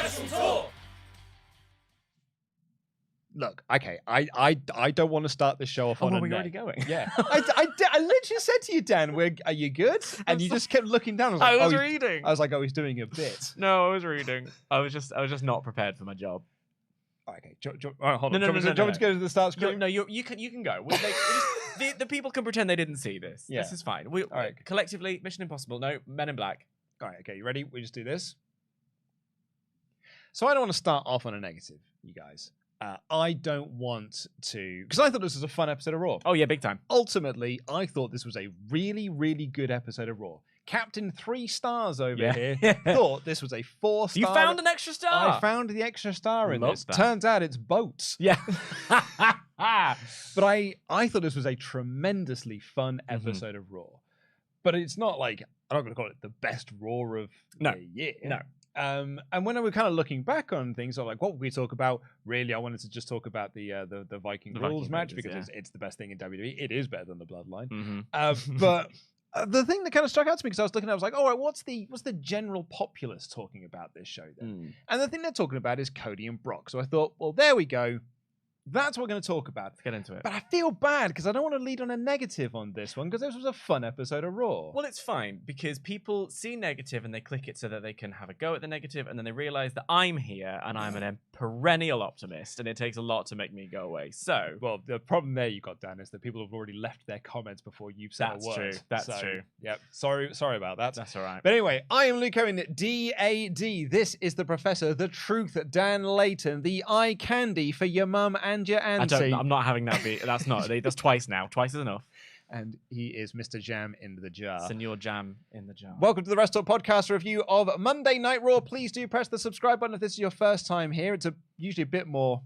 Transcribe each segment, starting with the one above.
WrestleTalk. Look, okay, I don't want to start this show off on a we're net. already going. Yeah, I literally said to you, Dan, "Are you good?" And you just kept looking down. I was reading. I was like, "Oh, he's doing a bit." No, I was reading. I was just not prepared for my job. Okay, all right, hold on. No, Do you want me to go to the start screen? No, you can go. The people can pretend they didn't see this. Yeah. This is fine. All right. Collectively, Mission Impossible. No, Men in Black. All right, okay, you ready? We just do this. So I don't want to start off on a negative, you guys. I don't want to, because I thought this was a fun episode of Raw. Oh yeah, big time. Ultimately, I thought this was a really, really good episode of Raw. Captain 3 stars over here thought this was a 4-star. You found an extra star. I found the extra star in this. That. Turns out it's boats. Yeah. But I thought this was a tremendously fun episode of Raw. But it's not like, I'm not going to call it the best Raw of the year. No. And when I was kind of looking back on things, I'm like, what would we talk about? Really, I wanted to just talk about the Viking Rules match because it's the best thing in WWE. It is better than the Bloodline. But the thing that kind of struck out to me, because I was looking, I was like, all right, what's the general populace talking about this show then? And the thing they're talking about is Cody and Brock. So I thought, well, there we go. That's what we're going to talk about. Let's get into it. But I feel bad because I don't want to lead on a negative on this one because this was a fun episode of Raw. Well, it's fine because people see negative and they click it so that they can have a go at the negative, and then they realize that I'm here and I'm a perennial optimist, and it takes a lot to make me go away. So, well, the problem there you got, Dan, is that people have already left their comments before you've said a word. That's true. Yep. Sorry about that. That's all right. But anyway, I am Luco in DAD. This is the Professor, the Truth, Dan Layton, the eye candy for your mum and your auntie. I'm not having that be. That's twice now. Twice is enough. And he is Mr. Jam in the jar. Senor Jam in the jar. Welcome to the WrestleTalk Podcast review of Monday Night Raw. Please do press the subscribe button if this is your first time here. It's usually a bit more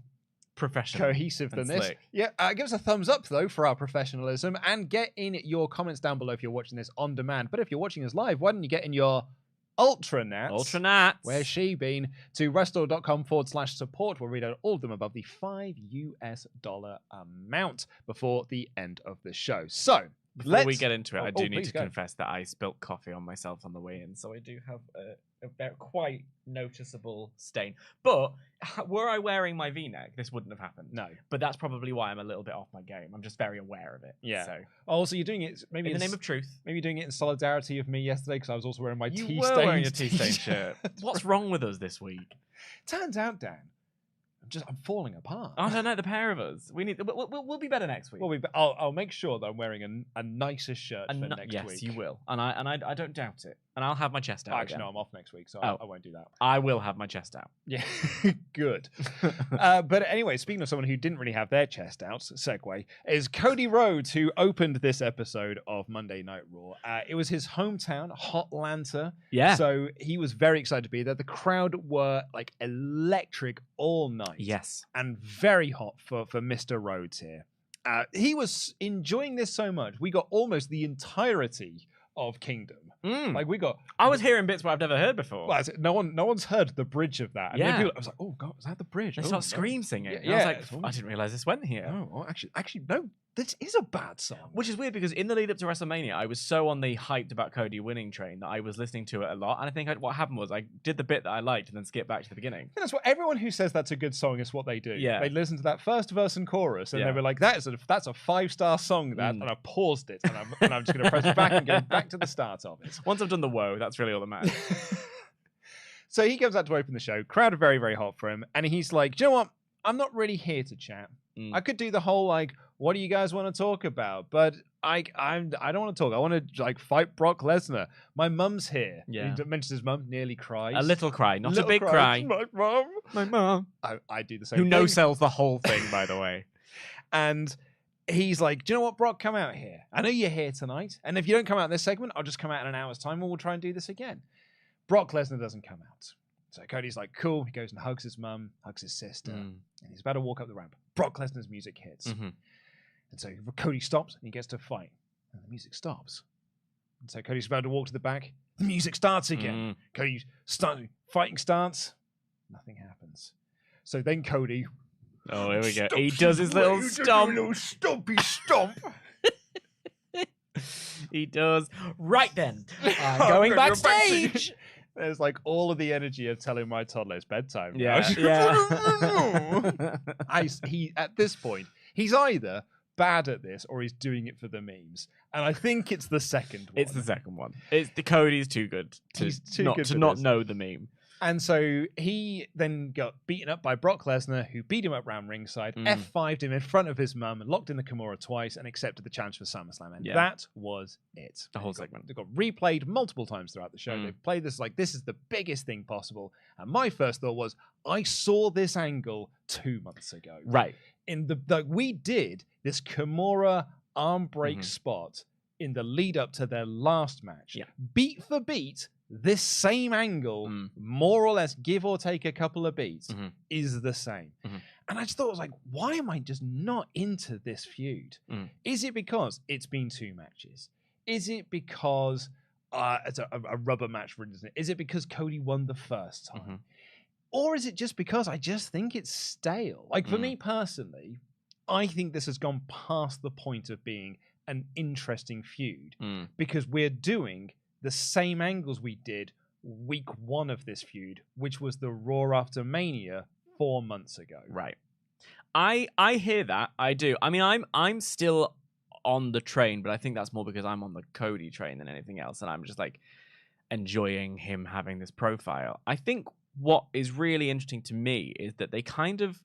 professional, cohesive than this. Slick. Yeah, give us a thumbs up though for our professionalism, and get in your comments down below if you're watching this on demand. But if you're watching us live, why don't you get in your UltraChats, where's she been, to WrestleTalk.com/support. We'll read out all of them above the $5 amount before the end of the show. So before we get into it, I do need to go. confess that I spilt coffee on myself on the way in, so I do have a quite noticeable stain. But were I wearing my V-neck, this wouldn't have happened. No. But that's probably why I'm a little bit off my game. I'm just very aware of it. Yeah. So. Also, you're doing it maybe in the name of truth. Maybe you're doing it in solidarity of me yesterday because I was also wearing my tea-stained. You were wearing a tea-stained shirt. What's wrong with us this week? Turns out, Dan, I'm falling apart. Oh no, the pair of us. We'll be better next week. I'll make sure that I'm wearing a nicer shirt for next week. Yes, you will, and I don't doubt it. And I'll have my chest out. Actually, again. no, I'm off next week, so I won't do that. I will have my chest out. Yeah, good. But anyway, speaking of someone who didn't really have their chest out, segue, is Cody Rhodes, who opened this episode of Monday Night Raw. It was his hometown, Hotlanta. Yeah. So he was very excited to be there. The crowd were like electric all night. Yes. And very hot for Mr. Rhodes here. He was enjoying this so much. We got almost the entirety of Kingdom. Like we got. I was hearing bits where I've never heard before. Well, no one's heard the bridge of that. And yeah. I was like, oh god, was that the bridge? They start scream singing. Yeah. I was like, I didn't realize this went here. Oh, well, actually, no. This is a bad song. Which is weird because in the lead up to WrestleMania, I was so on the hyped about Cody winning train that I was listening to it a lot. And I think what happened was I did the bit that I liked and then skipped back to the beginning. That's what everyone who says that's a good song is what they do. Yeah. They listen to that first verse and chorus and they were like, that's a 5-star song, that. And I paused it and I'm just going to press it back and go back to the start of it. Once I've done the woe, that's really all that matters. So he comes out to open the show. Crowd are very, very hot for him. And he's like, do you know what? I'm not really here to chat. I could do the whole what do you guys want to talk about? But I don't want to talk. I want to fight Brock Lesnar. My mum's here. Yeah. He mentions his mum, nearly cries. A little cry, not a big cry. My mum. My mum. I do the same Who thing. no-sells the whole thing, by the way. And he's like, do you know what, Brock? Come out here. I know you're here tonight. And if you don't come out in this segment, I'll just come out in an hour's time and we'll try and do this again. Brock Lesnar doesn't come out. So Cody's like, cool. He goes and hugs his mum, hugs his sister, and he's about to walk up the ramp. Brock Lesnar's music hits. And so Cody stops and he gets to fight. And the music stops. And so Cody's about to walk to the back. The music starts again. Cody fighting starts. Nothing happens. So then Cody... Oh, here we go. He does his little stomp. Little stompy stomp. He does. Right then. Going backstage. There's like all of the energy of telling my toddler it's bedtime. Yeah, He at this point, he's either bad at this or he's doing it for the memes, and I think it's the second one. It's the second one. It's the Cody's too good to not know the meme. And so he then got beaten up by Brock Lesnar, who beat him up round ringside, F5'd him in front of his mum, and locked in the Kimura twice, and accepted the challenge for SummerSlam. And that was it. The whole segment. It got replayed multiple times throughout the show. They played this like, this is the biggest thing possible. And my first thought was, I saw this angle 2 months ago. Right. We did this Kimura arm break spot in the lead up to their last match. Yeah. Beat for beat, this same angle, more or less, give or take a couple of beats, is the same. And I just thought, I was like, why am I just not into this feud? Is it because it's been 2 matches? Is it because it's a rubber match for Disney? Is it because Cody won the first time? Or is it just because I just think it's stale? Like, for me personally, I think this has gone past the point of being an interesting feud because we're doing the same angles we did week 1 of this feud, which was the Raw after Mania 4 months ago. Right. I hear that. I do. I mean, I'm still on the train, but I think that's more because I'm on the Cody train than anything else, and I'm just like enjoying him having this profile. I think what is really interesting to me is that they kind of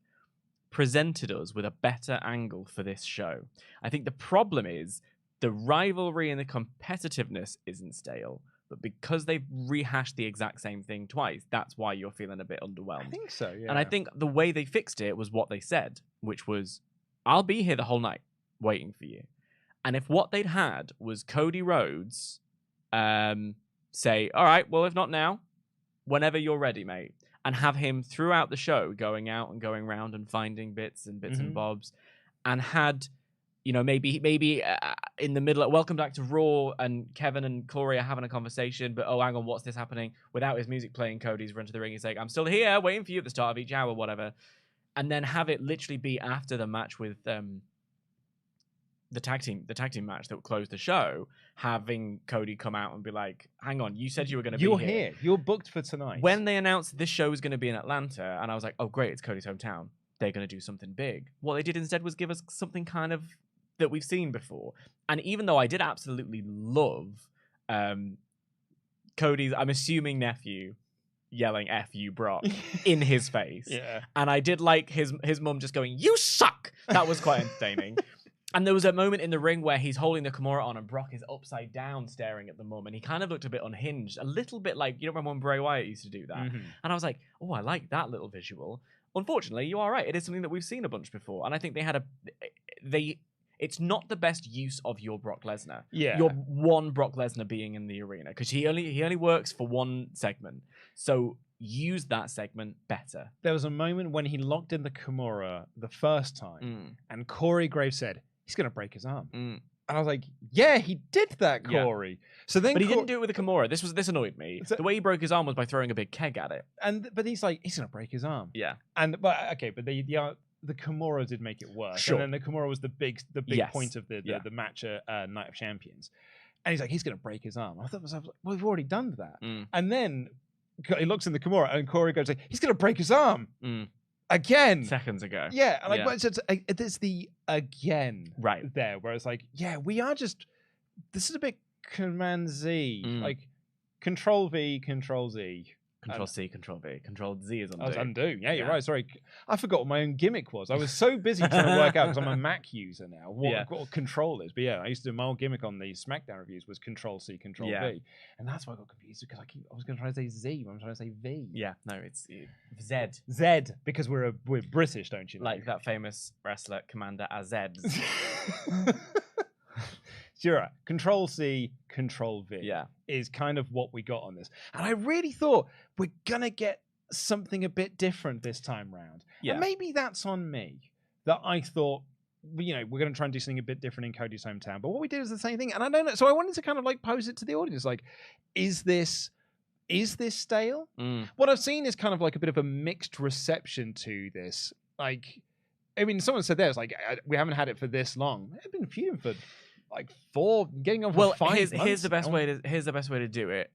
presented us with a better angle for this show. I think the problem is the rivalry and the competitiveness isn't stale, but because they've rehashed the exact same thing twice, that's why you're feeling a bit underwhelmed. I think so, yeah. And I think the way they fixed it was what they said, which was, I'll be here the whole night waiting for you. And if what they'd had was Cody Rhodes say, all right, well, if not now, whenever you're ready, mate, and have him throughout the show going out and going around and finding bits and bobs, and had, you know, maybe in the middle, welcome back to Raw, and Kevin and Corey are having a conversation, but oh, hang on, what's this happening? Without his music playing, Cody's run to the ring and saying, I'm still here, waiting for you at the start of each hour, whatever. And then have it literally be after the match with the tag team match that would close the show, having Cody come out and be like, hang on, you said you were going to be here. You're here. You're booked for tonight. When they announced this show was going to be in Atlanta, and I was like, oh, great, it's Cody's hometown. They're going to do something big. What they did instead was give us something kind of that we've seen before. And even though I did absolutely love Cody's, I'm assuming, nephew yelling F you Brock in his face. Yeah. And I did like his mum just going, you suck! That was quite entertaining. And there was a moment in the ring where he's holding the Kimura on and Brock is upside down staring at the mum, and he kind of looked a bit unhinged, a little bit like, you know, remember when Bray Wyatt used to do that? And I was like, oh, I like that little visual. Unfortunately, you are right. It is something that we've seen a bunch before. And I think it's not the best use of your Brock Lesnar. Yeah. Your one Brock Lesnar being in the arena, because he only works for one segment. So use that segment better. There was a moment when he locked in the Kimura the first time, and Corey Graves said, he's going to break his arm. And I was like, yeah, he did that, Corey. Yeah. So then, but he didn't do it with the Kimura. This annoyed me. The way he broke his arm was by throwing a big keg at it. But he's like, he's going to break his arm. Yeah. But the Kimura did make it worse. Sure. And then the Kimura was the big point of the match at Night of Champions. And he's like, he's going to break his arm. I thought, well, we've already done that. And then he looks in the Kimura, and Corey goes, like, he's going to break his arm. Again. Seconds ago. Yeah. And like, it's the again right there, where it's like, yeah, we are just, this is a bit Command Z. Like, Control V, Control Z. Control C, Control V. Control Z is undo. I was undo. Yeah, you're right. Sorry. I forgot what my own gimmick was. I was so busy trying to work out, because I'm a Mac user now, what Control is. But yeah, I used to do my old gimmick on the SmackDown reviews was Control C, Control V. And that's why I got confused, because I was going to try to say Z, but I'm trying to say V. Yeah, no, it's Z. Z, because we're British, don't you know? Like that famous wrestler, Commander Azeds. Sure. Control C, Control V is kind of what we got on this. And I really thought we're going to get something a bit different this time round. Yeah. And maybe that's on me, that I thought, you know, we're going to try and do something a bit different in Cody's hometown. But what we did is the same thing. And I don't know. So I wanted to kind of like pose it to the audience. Like, is this stale? What I've seen is kind of like a bit of a mixed reception to this. Like, I mean, someone said there, it's like, we haven't had it for this long. They've been feuding for like 4, getting on for 5 months. Here's the best way to do it.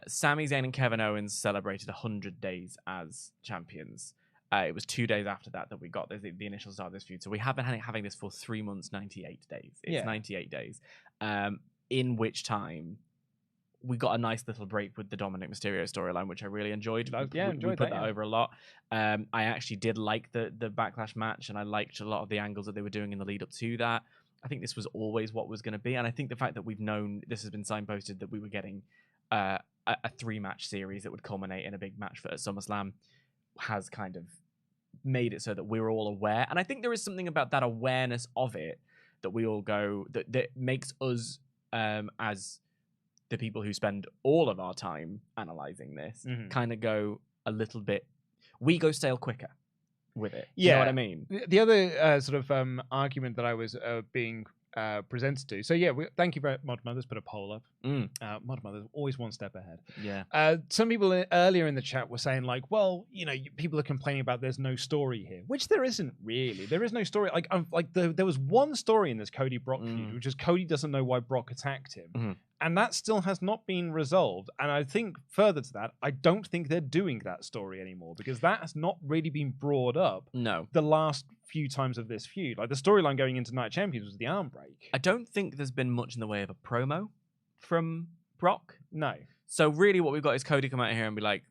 Sami Zayn and Kevin Owens celebrated 100 days as champions. It was 2 days after that we got the initial start of this feud. So we have been having this for 3 months, 98 days. It's 98 days. In which time we got a nice little break with the Dominic Mysterio storyline, which I really enjoyed. We put that over a lot. I actually did like the Backlash match, and I liked a lot of the angles that they were doing in the lead up to that. I think this was always what was going to be, and I think the fact that we've known this has been signposted that we were getting a 3-match series that would culminate in a big match for SummerSlam has kind of made it so that we're all aware. And I think there is something about that awareness of it that we all go that makes us as the people who spend all of our time analyzing this kind of go a little bit, we go stale quicker with it. You know what I mean? The other sort of argument that I was being presented to. So thank you very much. Mod Mothers put a poll up. Mod Mothers always one step ahead. Yeah. Some people earlier in the chat were saying like, well, people are complaining about there's no story here, which there isn't really. There is no story. There was one story in this Cody Brock feud, which is Cody doesn't know why Brock attacked him. And that still has not been resolved. And I think further to that, I don't think they're doing that story anymore because that has not really been brought up. No. The last few times of this feud. Like the storyline going into Night Champions was the arm break. I don't think there's been much in the way of a promo from Brock. No. So really what we've got is Cody come out here and be like,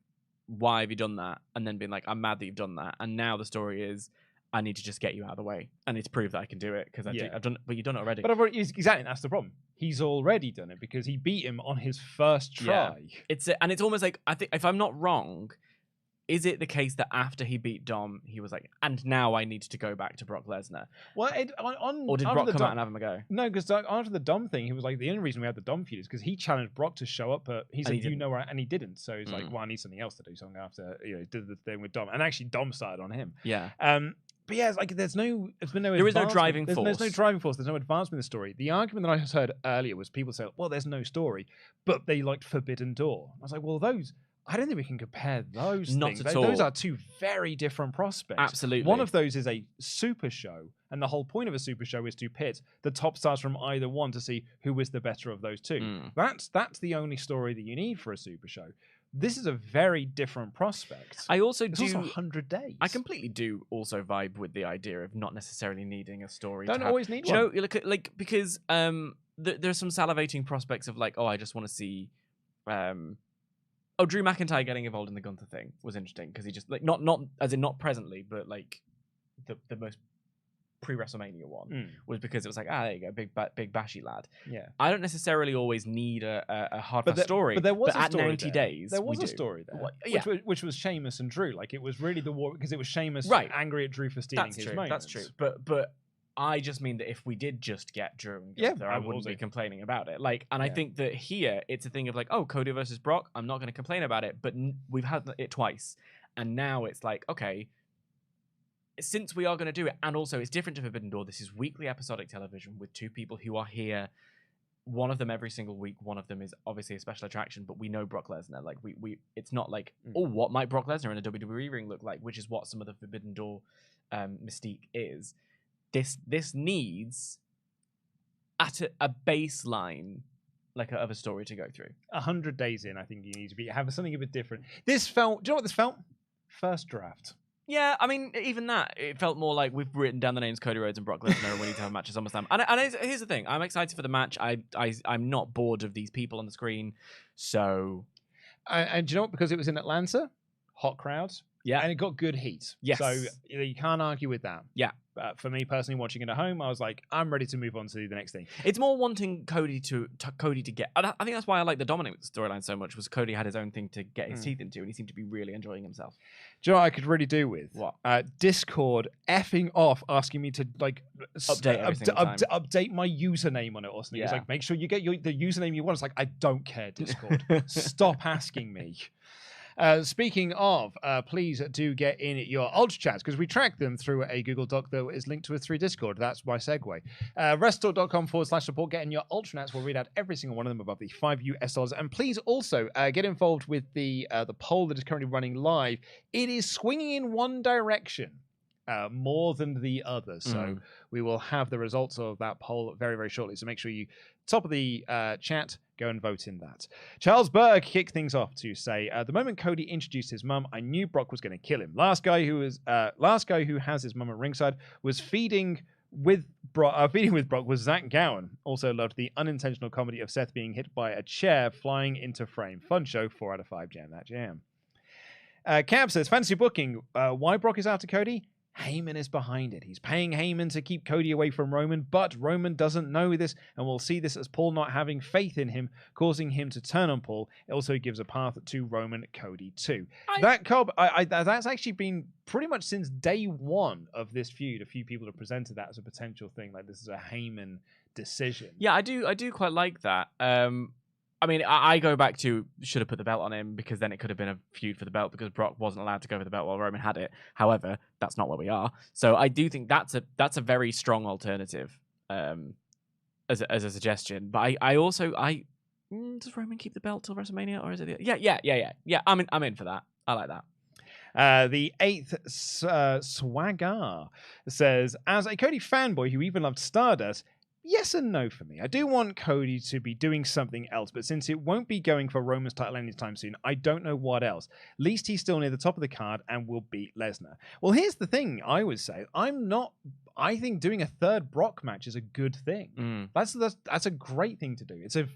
why have you done that? And then being like, I'm mad that you've done that. And now the story is, I need to just get you out of the way. I need to prove that I can do it because I've done it, but you've done it already. But exactly, that's the problem. He's already done it because he beat him on his first try. Yeah. And it's almost like, I think, if I'm not wrong, is it the case that after he beat Dom, he was like, and now I need to go back to Brock Lesnar? Well, or did Brock come out and have him a go? No, because after the Dom thing, he was like, the only reason we had the Dom feud is because he challenged Brock to show up. He said, and he didn't. So he's like, well, I need something else to do. So I'm going to have to, did the thing with Dom. And actually, Dom started on him. Yeah. But yeah, it's like there is no driving force. There's no driving force. There's no advancement in the story. The argument that I just heard earlier was people say, well, there's no story, but they liked Forbidden Door. I was like, well, I don't think we can compare those Not things. at all. Those are two very different prospects. Absolutely. One of those is a super show, and the whole point of a super show is to pit the top stars from either one to see who is the better of those two. That's the only story that you need for a super show. This is a very different prospect. I also it's also 100 days. I completely do also vibe with the idea of not necessarily needing a story. Don't always need one. You know, look, because there's some salivating prospects of like, I just want to see. Drew McIntyre getting involved in the Gunther thing was interesting because he just like not as in not presently, but like the most pre-WrestleMania one was because it was like, there you go, big bashy lad. Yeah. I don't necessarily always need a hard story. But there was a story at 90 days. There was a story there. Which was Sheamus and Drew. Like it was really the war because it was Sheamus angry at Drew for stealing his moments. That's true. But I just mean that if we did just get Drew and Gunther, I wouldn't be complaining about it. I think that here it's a thing of like, Cody versus Brock, I'm not going to complain about it, but we've had it twice. And now it's like, okay, since we are going to do it, and also it's different to Forbidden Door, this is weekly episodic television with two people who are here, one of them every single week, one of them is obviously a special attraction, but we know Brock Lesnar. Like we it's not like, what might Brock Lesnar in a WWE ring look like, which is what some of the Forbidden Door mystique is. This needs at a baseline of a story to go through. 100 days in, I think you need to have something a bit different. This felt, do you know what this felt? First draft. Yeah, I mean, even that, it felt more like we've written down the names Cody Rhodes and Brock Lesnar and we need to have a match at SummerSlam. And here's the thing, I'm excited for the match. I'm not bored of these people on the screen, so... And do you know what? Because it was in Atlanta, hot crowds. Yeah. And it got good heat. Yes. So you can't argue with that. Yeah. For me personally, watching it at home, I was like, I'm ready to move on to the next thing. It's more wanting Cody to get... I think that's why I like the Dominic storyline so much, was Cody had his own thing to get his teeth into, and he seemed to be really enjoying himself. Do you know what I could really do with? What? Discord effing off, asking me to update my username on it or something. Yeah. It's like, make sure you get the username you want. It's like, I don't care, Discord. Stop asking me. Speaking of, please do get in your UltraChats because we track them through a Google Doc that is linked to us through Discord. That's my segue. WrestleTalk.com/support. Get in your UltraChats. We'll read out every single one of them above the $5 And please also get involved with the poll that is currently running live. It is swinging in one direction. more than the others. So we will have the results of that poll very, very shortly. So make sure you, top of the chat, go and vote in that. Charles Berg kicked things off to say, the moment Cody introduced his mum, I knew Brock was going to kill him. Last guy who has his mum at ringside was feeding with Brock was Zach Gowen. Also loved the unintentional comedy of Seth being hit by a chair flying into frame. Fun show, 4 out of 5. Jam that jam. Cab says, fantasy booking. Why Brock is after Cody? Heyman is behind it. He's paying Heyman to keep Cody away from Roman, but Roman doesn't know this, and we'll see this as Paul not having faith in him, causing him to turn on Paul. It also gives a path to Roman Cody too. That's actually been pretty much since day one of this feud. A few people have presented that as a potential thing, like this is a Heyman decision. Yeah, I do quite like that. I mean, I go back to should have put the belt on him because then it could have been a feud for the belt because Brock wasn't allowed to go for the belt while Roman had it. However, that's not where we are. So I do think that's a very strong alternative as a suggestion. But I also does Roman keep the belt till WrestleMania or is it? Yeah. I'm in for that. I like that. The 8th Swagger says, as a Cody fanboy who even loved Stardust, yes and no for me. I do want Cody to be doing something else, but since it won't be going for Roman's title anytime soon, I don't know what else. At least he's still near the top of the card and will beat Lesnar. Well, here's the thing I would say. I think doing a third Brock match is a good thing. That's a great thing to do. It's a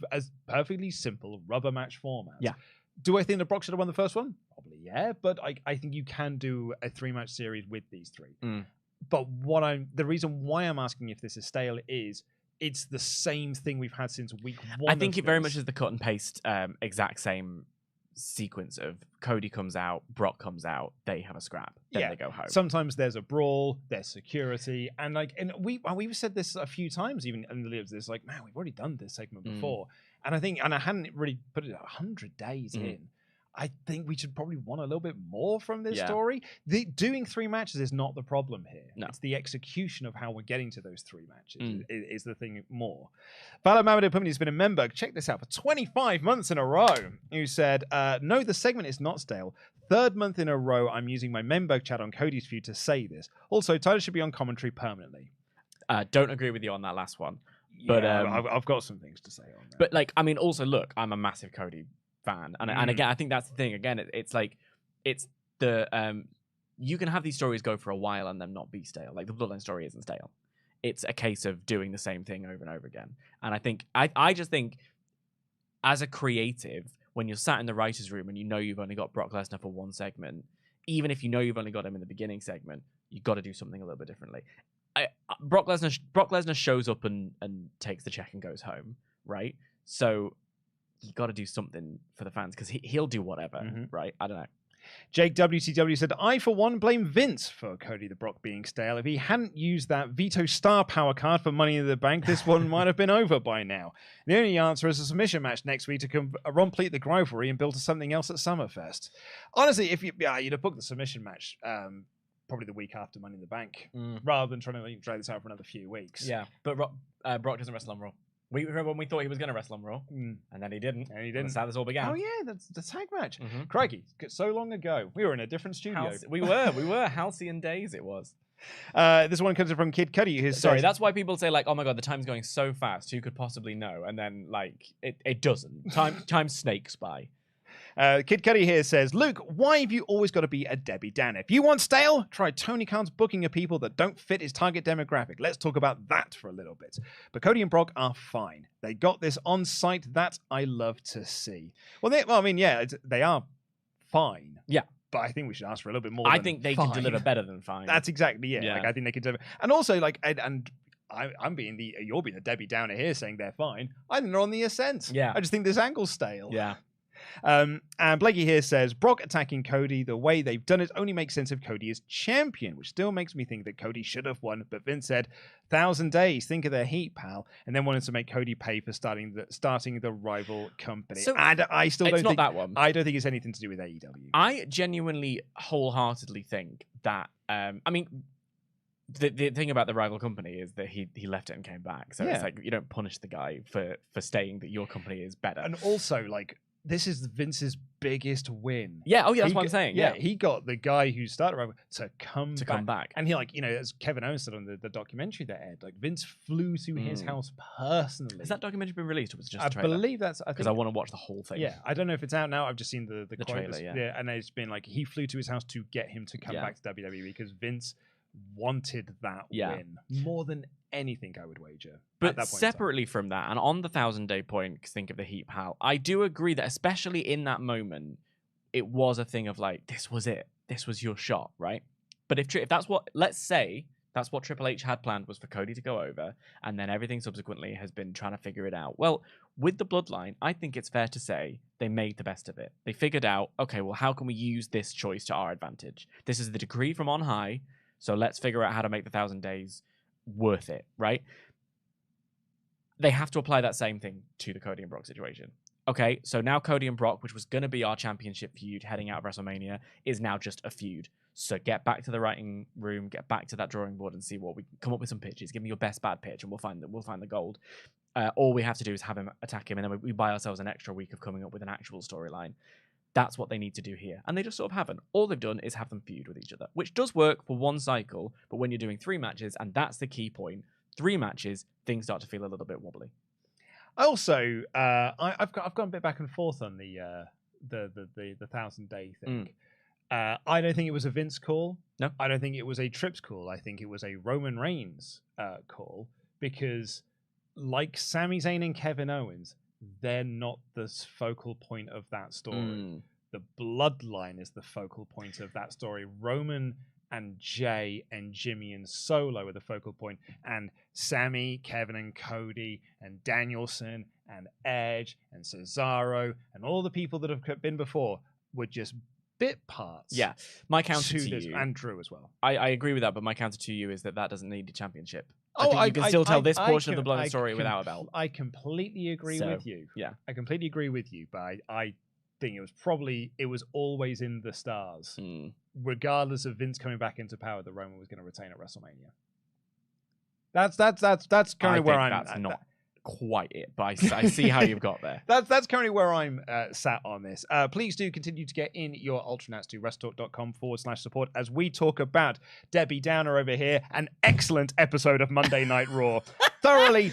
perfectly simple rubber match format. Yeah. Do I think that Brock should have won the first one? Probably, yeah. But I think you can do a 3-match series with these 3. But the reason why I'm asking if this is stale is it's the same thing we've had since week 1. I think it very much is the cut and paste exact same sequence of Cody comes out, Brock comes out, they have a scrap, then they go home. Sometimes there's a brawl, there's security, and we've said this a few times even in the lives. This like, man, we've already done this segment before, and I hadn't really put it 100 days in. I think we should probably want a little bit more from this story. Doing 3 matches is not the problem here. No. It's the execution of how we're getting to those 3 matches is the thing more. Fala Mamadou Pumni has been a member, check this out, for 25 months in a row, who said, no, the segment is not stale. 3rd month in a row, I'm using my member chat on Cody's feud to say this. Also, Tyler should be on commentary permanently. Don't agree with you on that last one. Yeah, but I've got some things to say on that. But also, look, I'm a massive Cody fan, and again, I think that's the thing. Again, it's the you can have these stories go for a while and them not be stale. Like the Bloodline story isn't stale. It's a case of doing the same thing over and over again. And I think I just think as a creative, when you're sat in the writers' room and you know you've only got Brock Lesnar for 1 segment, even if you know you've only got him in the beginning segment, you've got to do something a little bit differently. Brock Lesnar shows up and takes the check and goes home, right? So you got to do something for the fans because he'll do whatever, right? I don't know. Jake WCW said, I, for one, blame Vince for Cody the Brock being stale. If he hadn't used that veto star power card for Money in the Bank, this one might have been over by now. The only answer is a submission match next week to complete the rivalry and build to something else at Summerfest. Honestly, if you'd have booked the submission match probably the week after Money in the Bank, rather than trying to drag this out for another few weeks. Yeah, but Brock doesn't wrestle on Raw. We remember when we thought he was going to wrestle on Raw, and then he didn't. That's how this all began. Oh yeah, that's the tag match. Crikey, so long ago. We were in a different studio. We were halcyon days. It was. This one comes from Kid Cudi. Sorry, that's why people say like, "Oh my god, the time's going so fast. Who could possibly know?" And then like, it doesn't. Time snakes by. Kid Cudi here says, Luke, why have you always got to be a Debbie Downer? If you want stale, try Tony Khan's booking of people that don't fit his target demographic. Let's talk about that for a little bit. But Cody and Brock are fine. They got this on site that I love to see. They are fine. Yeah. But I think we should ask for a little bit more. I think they can deliver better than fine. That's exactly it. Yeah. Like, I think they can deliver. And also, like, you're being the Debbie Downer here saying they're fine. I think they're on the ascent. Yeah. I just think this angle's stale. Yeah. And Blakey here says, Brock attacking Cody, the way they've done it only makes sense if Cody is champion, which still makes me think that Cody should have won. But Vince said, 1,000 days, think of their heat, pal. And then wanted to make Cody pay for starting the rival company. So and I still don't think that one. I don't think it's anything to do with AEW. I genuinely, wholeheartedly think that, the thing about the rival company is that he left it and came back. So it's like, you don't punish the guy for staying, that your company is better. And also, like, this is Vince's biggest win. Yeah. Oh, yeah. That's what I'm saying. Yeah. He got the guy who started Rumble to come back. And he, as Kevin Owens said on the documentary that aired, Vince flew to his house personally. Has that documentary been released, or was it just a I trailer? believe that's because I want to watch the whole thing. Yeah, I don't know if it's out now. I've just seen the trailer. Yeah, and it's been he flew to his house to get him to come back to WWE because Vince wanted that win more than anything, I would wager. But separately from that, and on the 1,000-day point, because think of the heat pal, I do agree that especially in that moment, it was a thing of this was it. This was your shot, right? But if that's what, let's say, that's what Triple H had planned was for Cody to go over, and then everything subsequently has been trying to figure it out. Well, with the Bloodline, I think it's fair to say they made the best of it. They figured out, okay, well, how can we use this choice to our advantage? This is the decree from on high, so let's figure out how to make the 1,000 days worth it, right? They have to apply that same thing to the Cody and Brock situation. Okay, so now Cody and Brock, which was going to be our championship feud heading out of WrestleMania, is now just a feud. So get back to the writing room, get back to that drawing board, and see what we can come up with some pitches. Give me your best bad pitch, and we'll find the gold. All we have to do is have him attack him, and then we buy ourselves an extra week of coming up with an actual storyline. That's what they need to do here, and they just sort of haven't. All they've done is have them feud with each other, which does work for one cycle. But when you're doing 3 matches, and that's the key point, 3 matches, things start to feel a little bit wobbly. Also, I've gone a bit back and forth on the 1,000-day thing. I don't think it was a Vince call. No, I don't think it was a Trips call. I think it was a Roman Reigns call because, like Sami Zayn and Kevin Owens, they're not the focal point of that story. The Bloodline is the focal point of that story. Roman and Jay and Jimmy and Solo are the focal point, and Sami, Kevin and Cody and Danielson and Edge and Cesaro and all the people that have been before were just bit parts. Yeah, my counter to you, and Drew as well. I agree with that, but my counter to you is that doesn't need a championship. I think you can still tell this portion of the Bloodline story without a belt. I completely agree with you. Yeah, I completely agree with you, but I think it was always in the stars, regardless of Vince coming back into power, that Roman was going to retain at WrestleMania. That's kind of where I'm. That's not quite it, but I see how you've got there. That's currently where I'm sat on this. Please do continue to get in your UltraChats to WrestleTalk.com/support as we talk about Debbie Downer over here. An excellent episode of Monday Night Raw. Thoroughly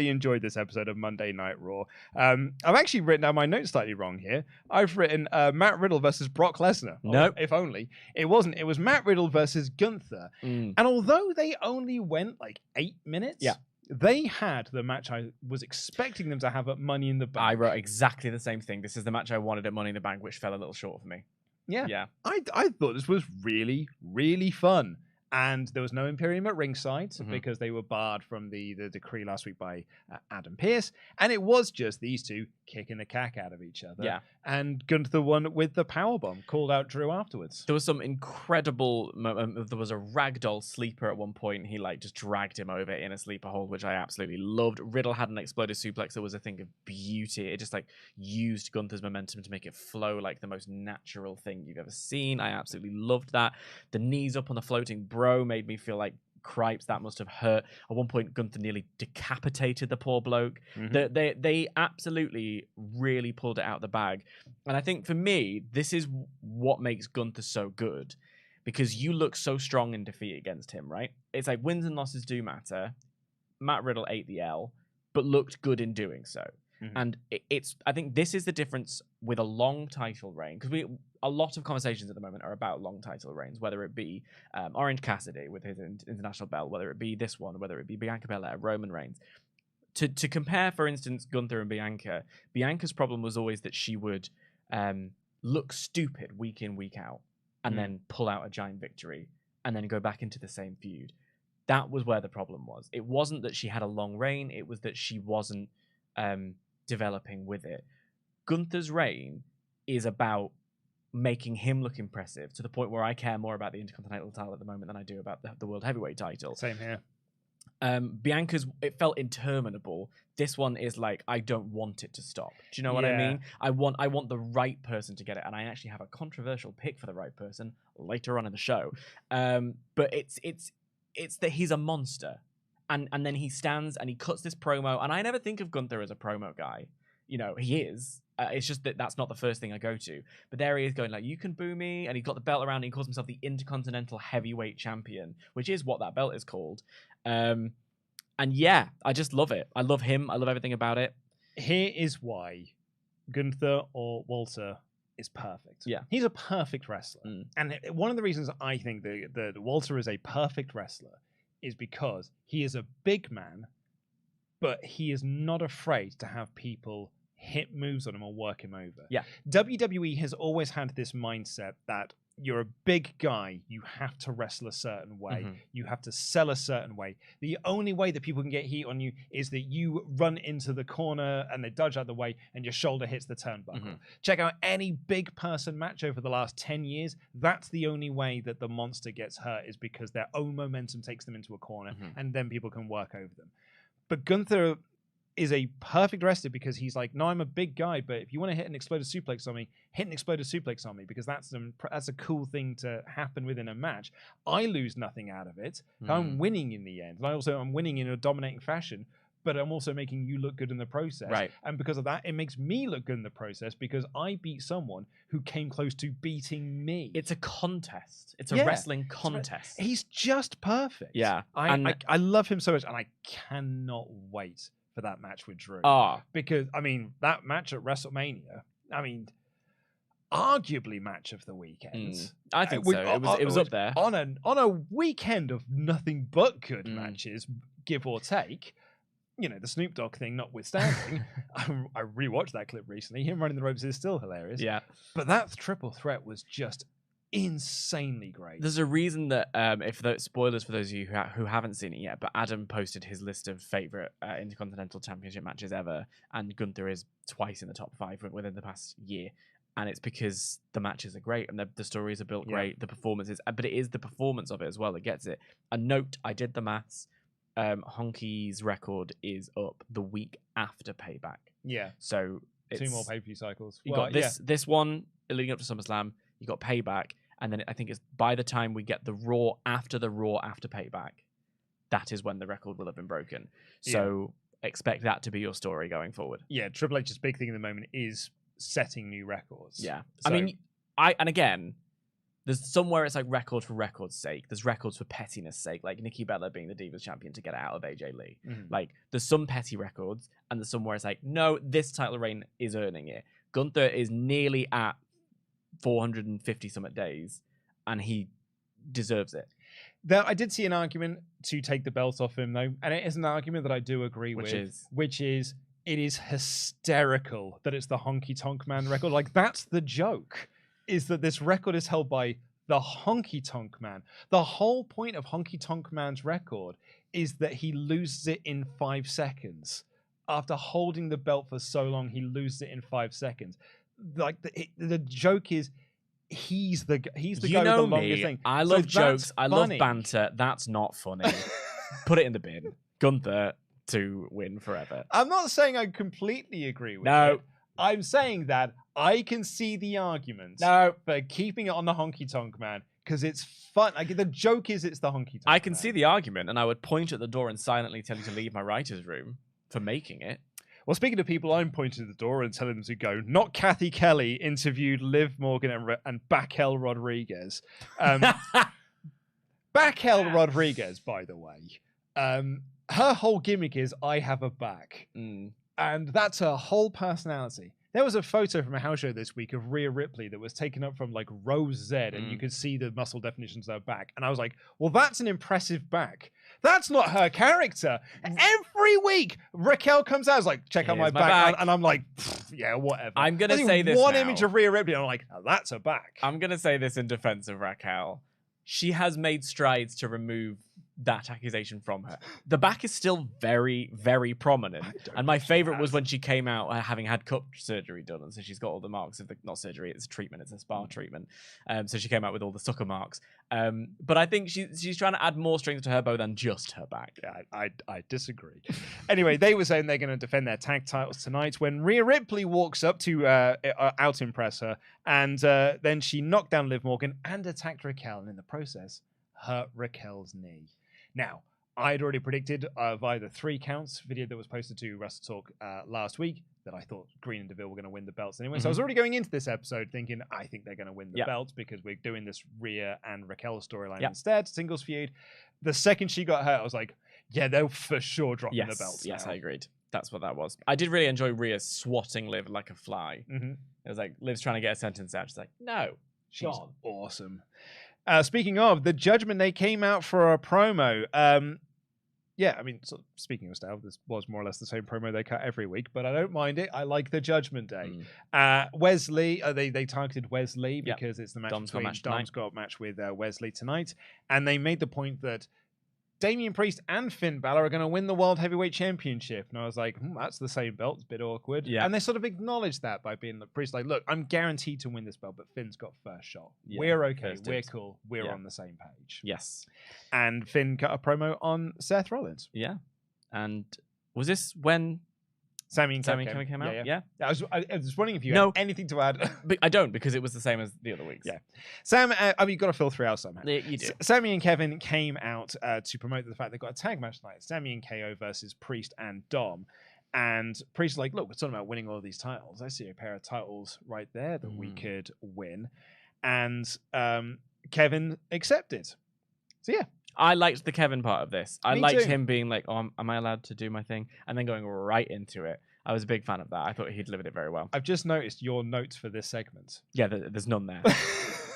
enjoyed this episode of Monday Night Raw. I've actually written down my notes slightly wrong here. I've written Matt Riddle versus Brock Lesnar. No, if only it wasn't. It was Matt Riddle versus Gunther. And although they only went 8 minutes, they had the match I was expecting them to have at Money in the Bank. I wrote exactly the same thing. This is the match I wanted at Money in the Bank, which fell a little short for me. Yeah. I thought this was really, really fun. And there was no Imperium at ringside because they were barred from the decree last week by Adam Pearce. And it was just these two kicking the cack out of each other. Yeah. And Gunther won with the powerbomb, called out Drew afterwards. There was some incredible there was a ragdoll sleeper at one point. He just dragged him over in a sleeper hold, which I absolutely loved. Riddle had an exploded suplex that was a thing of beauty. It just used Gunther's momentum to make it flow like the most natural thing you've ever seen. I absolutely loved that. The knees up on the floating bro made me feel like cripes, that must have hurt. At one point, Gunther nearly decapitated the poor bloke. They absolutely really pulled it out of the bag. And I think for me, this is what makes Gunther so good, because you look so strong in defeat against him, right? It's like wins and losses do matter. Matt Riddle ate the L, but looked good in doing so. And I think this is the difference with a long title reign, because a lot of conversations at the moment are about long title reigns, whether it be Orange Cassidy with his international belt, whether it be this one, whether it be Bianca Belair, Roman Reigns. To compare, for instance, Gunther and Bianca, Bianca's problem was always that she would look stupid week in, week out, and then pull out a giant victory, and then go back into the same feud. That was where the problem was. It wasn't that she had a long reign, it was that she wasn't developing with it. Gunther's reign is about making him look impressive to the point where I care more about the Intercontinental title at the moment than I do about the World Heavyweight title. Same here. Bianca's, it felt interminable. This one is I don't want it to stop. Do you know what I mean? I want the right person to get it, and I actually have a controversial pick for the right person later on in the show. But it's that he's a monster. And then he stands and he cuts this promo, and I never think of Gunther as a promo guy. you know, he is. It's just that that's not the first thing I go to. But there he is going like, you can boo me. And he's got the belt around. And he calls himself the Intercontinental Heavyweight Champion, which is what that belt is called. And yeah, I just love it. I love him. I love everything about it. Here is why Gunther or Walter is perfect. Yeah. He's a perfect wrestler. And one of the reasons I think that Walter is a perfect wrestler is because he is a big man, but he is not afraid to have people hit moves on him or work him over. Yeah. WWE has always had this mindset that you're a big guy, you have to wrestle a certain way, you have to sell a certain way. The only way that people can get heat on you is that you run into the corner and they dodge out the way and your shoulder hits the turnbuckle. Check out any big person match over the last 10 years. That's the only way that the monster gets hurt, is because their own momentum takes them into a corner and then people can work over them. But Gunther is a perfect wrestler because he's like, no, I'm a big guy, but if you want to hit an exploded suplex on me, hit an exploded suplex on me, because that's a cool thing to happen within a match. I lose nothing out of it. I'm winning in the end. And I'm winning in a dominating fashion, but I'm also making you look good in the process. Right. And because of that, it makes me look good in the process because I beat someone who came close to beating me. It's a contest. It's a wrestling contest. He's just perfect. Yeah. I love him so much, and I cannot wait for that match with Drew. Because, I mean, that match at WrestleMania, I mean, arguably match of the weekend. I think so. It was up there. On a weekend of nothing but good matches, give or take. You know, the Snoop Dogg thing notwithstanding. I rewatched that clip recently. Him running the ropes is still hilarious. Yeah. But that triple threat was just insanely great. There's a reason that, spoilers for those of you who haven't seen it yet, but Adam posted his list of favorite Intercontinental Championship matches ever, and Gunther is twice in the top 5 within the past year. And it's because the matches are great and the stories are built great, the performances, but it is the performance of it as well that gets it. A note, I did the maths. Honky's record is up the week after Payback. Yeah. So it's 2 more pay-per-view cycles. You got this one leading up to SummerSlam. You got Payback, and then I think it's by the time we get the Raw after Payback, that is when the record will have been broken. So expect that to be your story going forward. Yeah, Triple H's big thing at the moment is setting new records. Yeah. So, I mean, and again, there's somewhere it's like record for record's sake. There's records for pettiness sake, like Nikki Bella being the Divas champion to get it out of AJ Lee. Like, there's some petty records, and there's somewhere it's like, no, this title reign is earning it. Gunther is nearly at 450 something days, and he deserves it. I did see an argument to take the belt off him, though, and it is an argument that I do agree with, which is it is hysterical that it's the Honky Tonk Man record. Like, that's the joke, is that this record is held by the Honky Tonk Man. The whole point of Honky Tonk Man's record is that he loses it in 5 seconds. After holding the belt for so long, he loses it in 5 seconds. Like, the joke is he's the guy with the longest thing. I love jokes. I love banter. That's not funny. Put it in the bin. Gunther to win forever. I'm not saying I completely agree with it. I'm saying that I can see the argument for keeping it on the Honky Tonk Man because it's fun. Like, the joke is it's the Honky Tonk I can see the argument, and I would point at the door and silently tell you to leave my writer's room for making it. Well, speaking of people, I'm pointing at the door and telling them to go. Not Kathy Kelly interviewed Liv Morgan and Raquel Rodriguez. Raquel Rodriguez, by the way, her whole gimmick is I have a back. And that's her whole personality. There was a photo from a house show this week of Rhea Ripley that was taken up from like row Z, and you could see the muscle definitions of her back. And I was like, well, that's an impressive back. That's not her character. Every week, Raquel comes out, is like, check out my back. And I'm like, yeah, whatever. I'm going to say this one image of Rhea Ripley, and I'm like, oh, that's her back. I'm going to say this in defense of Raquel. She has made strides to remove that accusation from her. The back is still very, very prominent. And my favorite was when she came out having had cup surgery done. And so she's got all the marks of not surgery, it's treatment, it's a spa treatment. So she came out with all the sucker marks. But I think she's trying to add more strings to her bow than just her back. Yeah, I disagree. Anyway, they were saying they're going to defend their tag titles tonight when Rhea Ripley walks up to out-impress her. And then she knocked down Liv Morgan and attacked Raquel. And in the process, hurt Raquel's knee. Now, I'd already predicted via the 3 counts video that was posted to WrestleTalk last week that I thought Green and Deville were going to win the belts anyway. So I was already going into this episode thinking, I think they're going to win the belts because we're doing this Rhea and Raquel storyline instead, singles feud. The second she got hurt, I was like, yeah, they'll for sure drop the belts. Yes, now. I agreed. That's what that was. I did really enjoy Rhea swatting Liv like a fly. It was like Liv's trying to get a sentence out. She's like, no, she's gone. Awesome. Speaking of the Judgment, they came out for a promo. Yeah, I mean, so speaking of style, this was more or less the same promo they cut every week, but I don't mind it. I like the Judgment Day. Wesley, they targeted Wesley because it's the match between Dom's got a match with Wesley tonight, and they made the point that Damian Priest and Finn Balor are going to win the World Heavyweight Championship. And I was like, that's the same belt. It's a bit awkward. Yeah. And they sort of acknowledged that by being the Priest, like, look, I'm guaranteed to win this belt, but Finn's got first shot. Yeah, we're okay. We're cool. We're on the same page. Yes. And Finn cut a promo on Seth Rollins. Yeah. And was this when Sami and Sami came out? Yeah. I was wondering if you had anything to add. But I don't, because it was the same as the other weeks. Yeah. Sam, I mean, you've got to filter out somehow. You do. Sami and Kevin came out to promote the fact they've got a tag match tonight. Sami and KO versus Priest and Dom. And Priest is like, look, we're talking about winning all of these titles. I see a pair of titles right there that we could win. And Kevin accepted. So, yeah. I liked the Kevin part of this. I liked too. him being like, oh, am I allowed to do my thing? And then going right into it. I was a big fan of that. I thought he delivered it very well. I've just noticed your notes for this segment. Yeah, there's none there.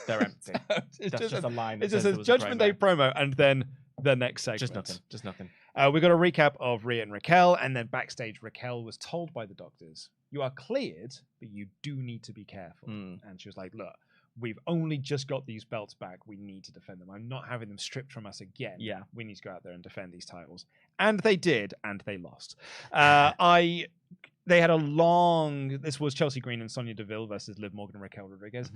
They're empty. That's just a line. It just says Judgment Day promo and then the next segment. Just nothing. We got a recap of Rhea and Raquel, and then backstage, Raquel was told by the doctors, you are cleared, but you do need to be careful. And she was like, look, we've only just got these belts back. We need to defend them. I'm not having them stripped from us again. Yeah. We need to go out there and defend these titles. And they did, and they lost. They had a long... This was Chelsea Green and Sonya Deville versus Liv Morgan and Raquel Rodriguez.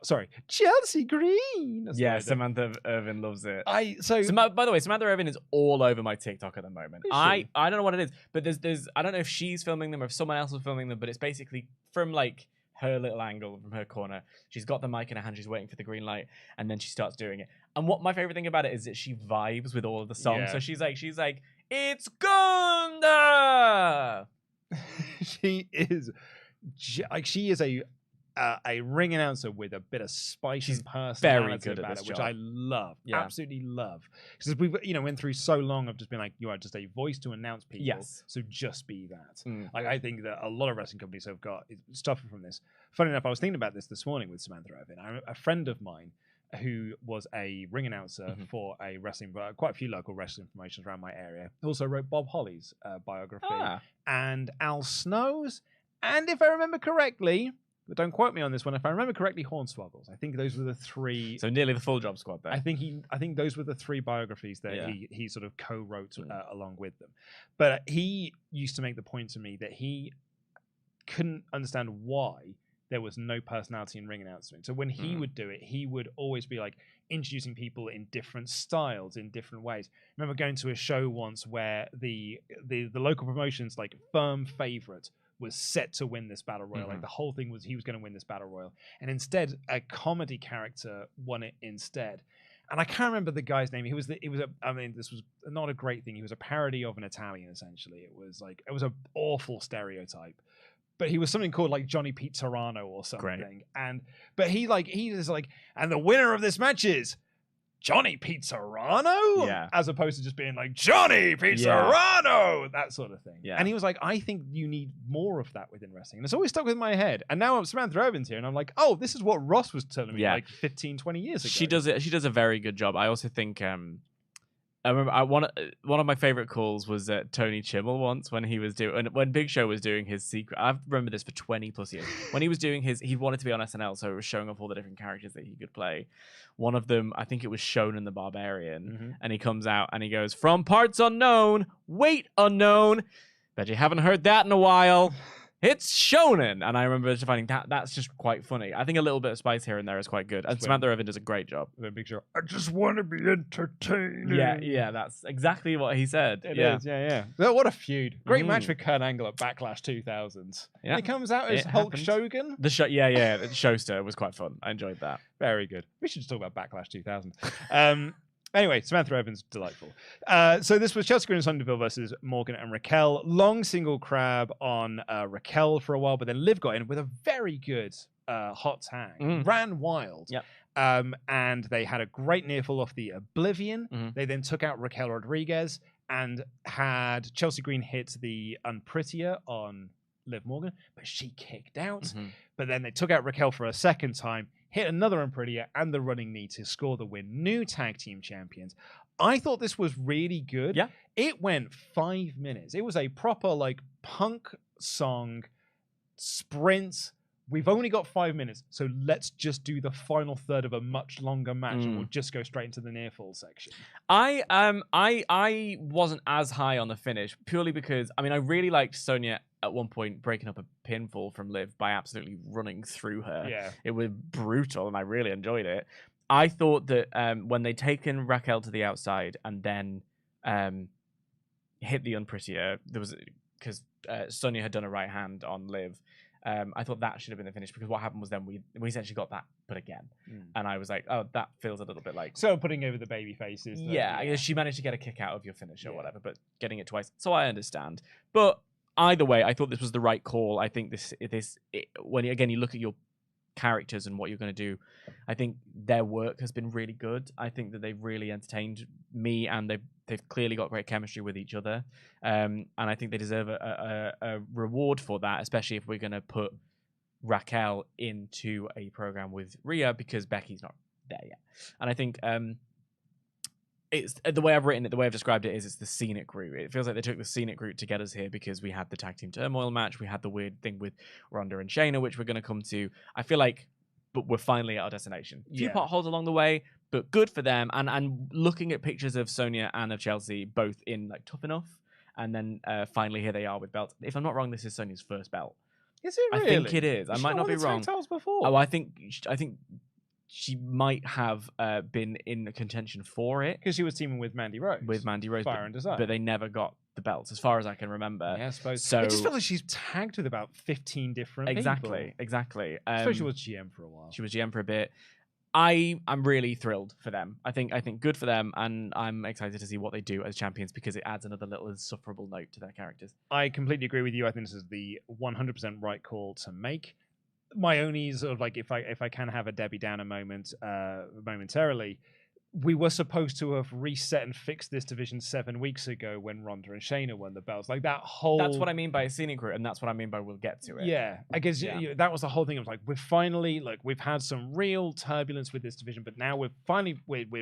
Sorry, Chelsea Green! That's Samantha Irvin loves it. By the way, Samantha Irvin is all over my TikTok at the moment. I don't know what it is, but there's I don't know if she's filming them or if someone else is filming them, but it's basically from like her little angle from her corner. She's got the mic in her hand, she's waiting for the green light, and then she starts doing it. And what my favorite thing about it is that she vibes with all of the songs. Yeah. So she's like, it's Gunther! She is a ring announcer with a bit of spice and personality very good about at this it, which job. I love, absolutely love. Because we've went through so long of just being like, you are just a voice to announce people, so just be that. Like I think that a lot of wrestling companies have got stuff from this. Funny enough, I was thinking about this morning with Samantha Irvin. A friend of mine who was a ring announcer for a wrestling, quite a few local wrestling promotions around my area, also wrote Bob Holly's biography and Al Snow's, and if I remember correctly, but don't quote me on this one, if I remember correctly, Hornswoggle's. I think those were the 3. So nearly the full job squad there. I think those were the 3 biographies that he sort of co-wrote along with them. But he used to make the point to me that he couldn't understand why there was no personality in ring announcing. So when he would do it, he would always be like introducing people in different styles, in different ways. I remember going to a show once where the local promotion's like firm favorite was set to win this battle royal. Like the whole thing was he was going to win this battle royal, and instead a comedy character won it instead. And I can't remember the guy's name. This was not a great thing. He was a parody of an Italian, essentially. It was an awful stereotype. But he was something called like Johnny Pizzarano or something. Great. But he is like, and the winner of this match is Johnny Pizzarano? Yeah. As opposed to just being like, Johnny Pizzarano! That sort of thing. Yeah. And he was like, I think you need more of that within wrestling. And it's always stuck with my head. And now Samantha Irvin's here, and I'm like, oh, this is what Ross was telling me like 15, 20 years ago. She does a very good job. I also think... I remember one of my favorite calls was Tony Chimmel once when Big Show was doing his secret. I've remembered this for 20 plus years. When he was doing he wanted to be on SNL, so it was showing off all the different characters that he could play. One of them, I think it was Shonen the Barbarian, and he comes out and he goes, "From parts unknown, weight unknown. Bet you haven't heard that in a while. It's Shonen." And I remember just finding that's just quite funny. I think a little bit of spice here and there is quite good. And Samantha Irvin does a great job. Big Show, I just want to be entertaining. Yeah, that's exactly what he said. It is, yeah. What a feud. Great match with Kurt Angle at Backlash 2000. Yeah. And he comes out as Hulk Shogun. The Showster was quite fun. I enjoyed that. Very good. We should just talk about Backlash 2000. Anyway, Samantha Evans, delightful. So this was Chelsea Green and Sonya Deville versus Morgan and Raquel. Long single crab on Raquel for a while, but then Liv got in with a very good hot tag. Ran wild. Yep. And they had a great near fall off the Oblivion. They then took out Raquel Rodriguez and had Chelsea Green hit the Unprettier on Liv Morgan, but she kicked out. But then they took out Raquel for a second time, hit another Unprettier and the running knee to score the win. New tag team champions. I thought this was really good. Yeah. It went 5 minutes. It was a proper like punk song sprint. We've only got 5 minutes, so let's just do the final third of a much longer match, and we'll just go straight into the near fall section. I wasn't as high on the finish purely because I really liked Sonya at one point breaking up a pinfall from Liv by absolutely running through her. Yeah, it was brutal, and I really enjoyed it. I thought that when they'd taken Raquel to the outside and then hit the Unprettier, there was because Sonya had done a right hand on Liv. I thought that should have been the finish because what happened was then we essentially got that put again, and I was like, oh, that feels a little bit like putting over the baby faces. Yeah, she managed to get a kick out of your finish or whatever, but getting it twice, so I understand. But either way, I thought this was the right call. I think when again you look at your characters and what you're going to do, I think their work has been really good. I think that they've really entertained me, and they've clearly got great chemistry with each other. And I think they deserve a reward for that, especially if we're going to put Raquel into a program with Rhea because Becky's not there yet. And I think it's the way I've written it, the way I've described it is it's the scenic route. It feels like they took the scenic route to get us here because we had the tag team turmoil match. We had the weird thing with Ronda and Shayna, which we're going to come to. I feel like, but we're finally at our destination. A few potholes along the way, but good for them. And looking at pictures of Sonya and of Chelsea, both in like Tough Enough, and then finally here they are with belts. If I'm not wrong, this is Sonya's first belt. Is it really? I think it is. I might not be wrong. Tag titles before? Oh, I think she might have been in contention for it. Because she was teaming with Mandy Rose. Fire and Desire. But they never got the belts, as far as I can remember. Yeah, I suppose. So, it just felt like she's tagged with about 15 different people. Exactly. So she was GM for a while. She was GM for a bit. I'm really thrilled for them. I think good for them, and I'm excited to see what they do as champions because it adds another little insufferable note to their characters. I completely agree with you. I think this is the 100% right call to make. My only sort of like if I can have a Debbie Downer moment momentarily, we were supposed to have reset and fixed this division 7 weeks ago when Ronda and Shayna won the belts. Like that whole. That's what I mean by a scenic route, and that's what I mean by we'll get to it. Yeah, I guess that was the whole thing. Of like we've had some real turbulence with this division, but now we're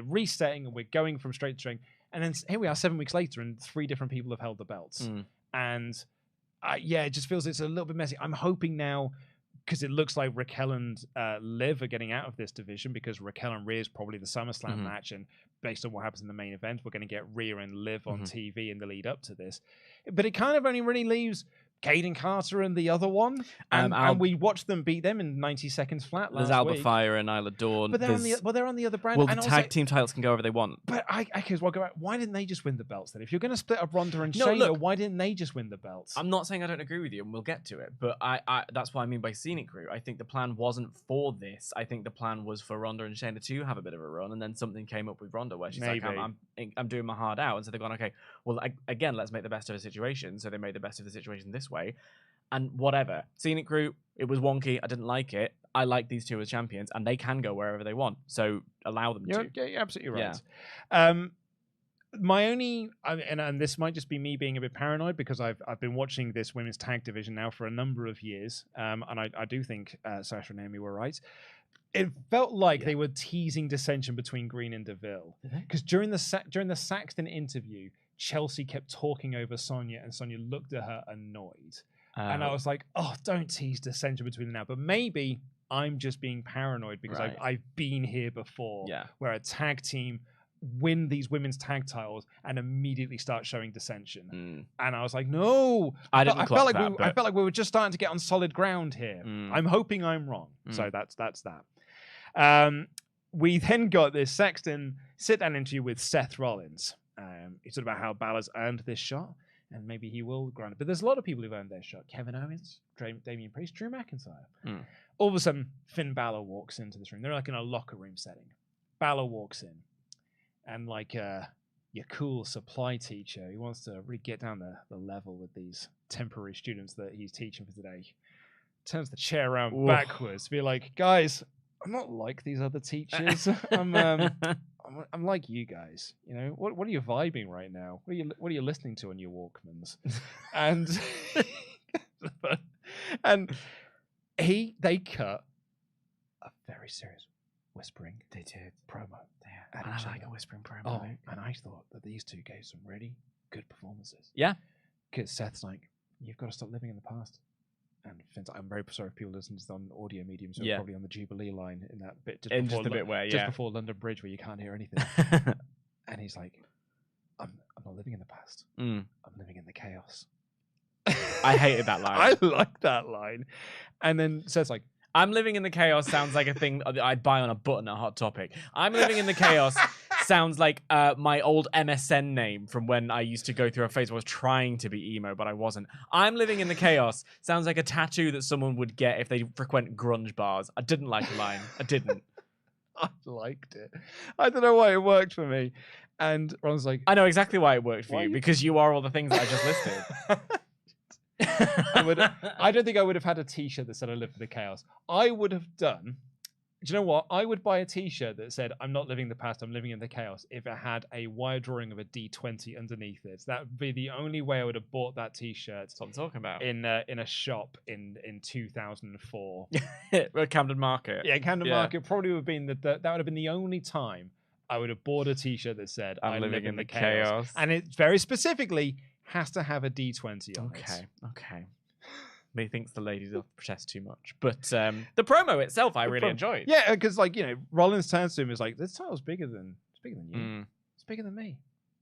resetting and we're going from straight to strength. And then here we are 7 weeks later, and 3 different people have held the belts. And it just feels it's a little bit messy. I'm hoping now. Because it looks like Raquel and Liv are getting out of this division because Raquel and Rhea is probably the SummerSlam match, and based on what happens in the main event, we're going to get Rhea and Liv on TV in the lead up to this. But it kind of only really leaves Caden Carter and the other one, and we watched them beat them in 90 seconds flat last week. There's Alba week. Fire and Isla Dawn. But they're on the other brand. Well, the tag team titles can go wherever they want. But why didn't they just win the belts then? If you're going to split up Ronda and Shayna, why didn't they just win the belts? I'm not saying I don't agree with you, and we'll get to it. But I that's what I mean by scenic route. I think the plan wasn't for this. I think the plan was for Ronda and Shayna to have a bit of a run, and then something came up with Ronda where she's like, I'm doing my hard out, and so they've gone, okay, well, again, let's make the best of the situation. So they made the best of the situation this way. And whatever. Scenic route, it was wonky. I didn't like it. I like these 2 as champions, and they can go wherever they want. So allow them to. Yeah, you're absolutely right. Yeah. My only, and this might just be me being a bit paranoid because I've been watching this women's tag division now for a number of years, and I do think Sasha and Naomi were right. It felt like they were teasing dissension between Green and Deville because during the Saxton interview, Chelsea kept talking over Sonya, and Sonya looked at her annoyed. And I was like, oh, don't tease dissension between them now. But maybe I'm just being paranoid because I've been here before where a tag team win these women's tag titles and immediately start showing dissension. And I was like, no. I felt like we were just starting to get on solid ground here. I'm hoping I'm wrong. So that's that. We then got this Sexton sit-down interview with Seth Rollins. He talked about how Balor's earned this shot. And maybe he will grant it. But there's a lot of people who've earned their shot. Kevin Owens, Damian Priest, Drew McIntyre. All of a sudden, Finn Balor walks into this room. They're like in a locker room setting. Balor walks in. and like your cool supply teacher, he wants to really get down the level with these temporary students that he's teaching for today. Turns the chair around backwards, be like, guys, I'm not like these other teachers. I'm like you guys. You know, what are you vibing right now? What are you listening to on your Walkmans? And and they cut a very serious whispering. They did promo. Yeah, I like a whispering promo. Oh, and I thought that these two gave some really good performances. Yeah, because Seth's like, you've got to stop living in the past. And Finn's like, I'm very sorry if people listen to this on audio medium, so probably on the Jubilee line in that bit just before London Bridge where you can't hear anything. And he's like, I'm not living in the past. I'm living in the chaos. I hated that line. I like that line. And then Seth's like, I'm living in the chaos sounds like a thing I'd buy on a button at Hot Topic. I'm living in the chaos sounds like my old MSN name from when I used to go through a phase where I was trying to be emo, but I wasn't. I'm living in the chaos sounds like a tattoo that someone would get if they frequent grunge bars. I didn't like the line. I didn't. I liked it. I don't know why it worked for me. And Ron's like, I know exactly why it worked for you, because you are all the things that I just listed. I don't think I would have had a t-shirt that said I live for the chaos. I would have done, do you know what? I would buy a t-shirt that said I'm not living the past, I'm living in the chaos, if it had a wire drawing of a D20 underneath it. That would be the only way I would have bought that t-shirt. That's what I'm talking about. In a shop in 2004. Camden Market. Yeah, Camden Market probably would have been that would have been the only time I would have bought a t-shirt that said I'm living in the chaos. And it very specifically has to have a D20 on it. Okay. Methinks the ladies will protest too much. But the promo itself I really enjoyed. Yeah, because like, you know, Rollins turns to him and is like, this title's bigger than you. It's bigger than me.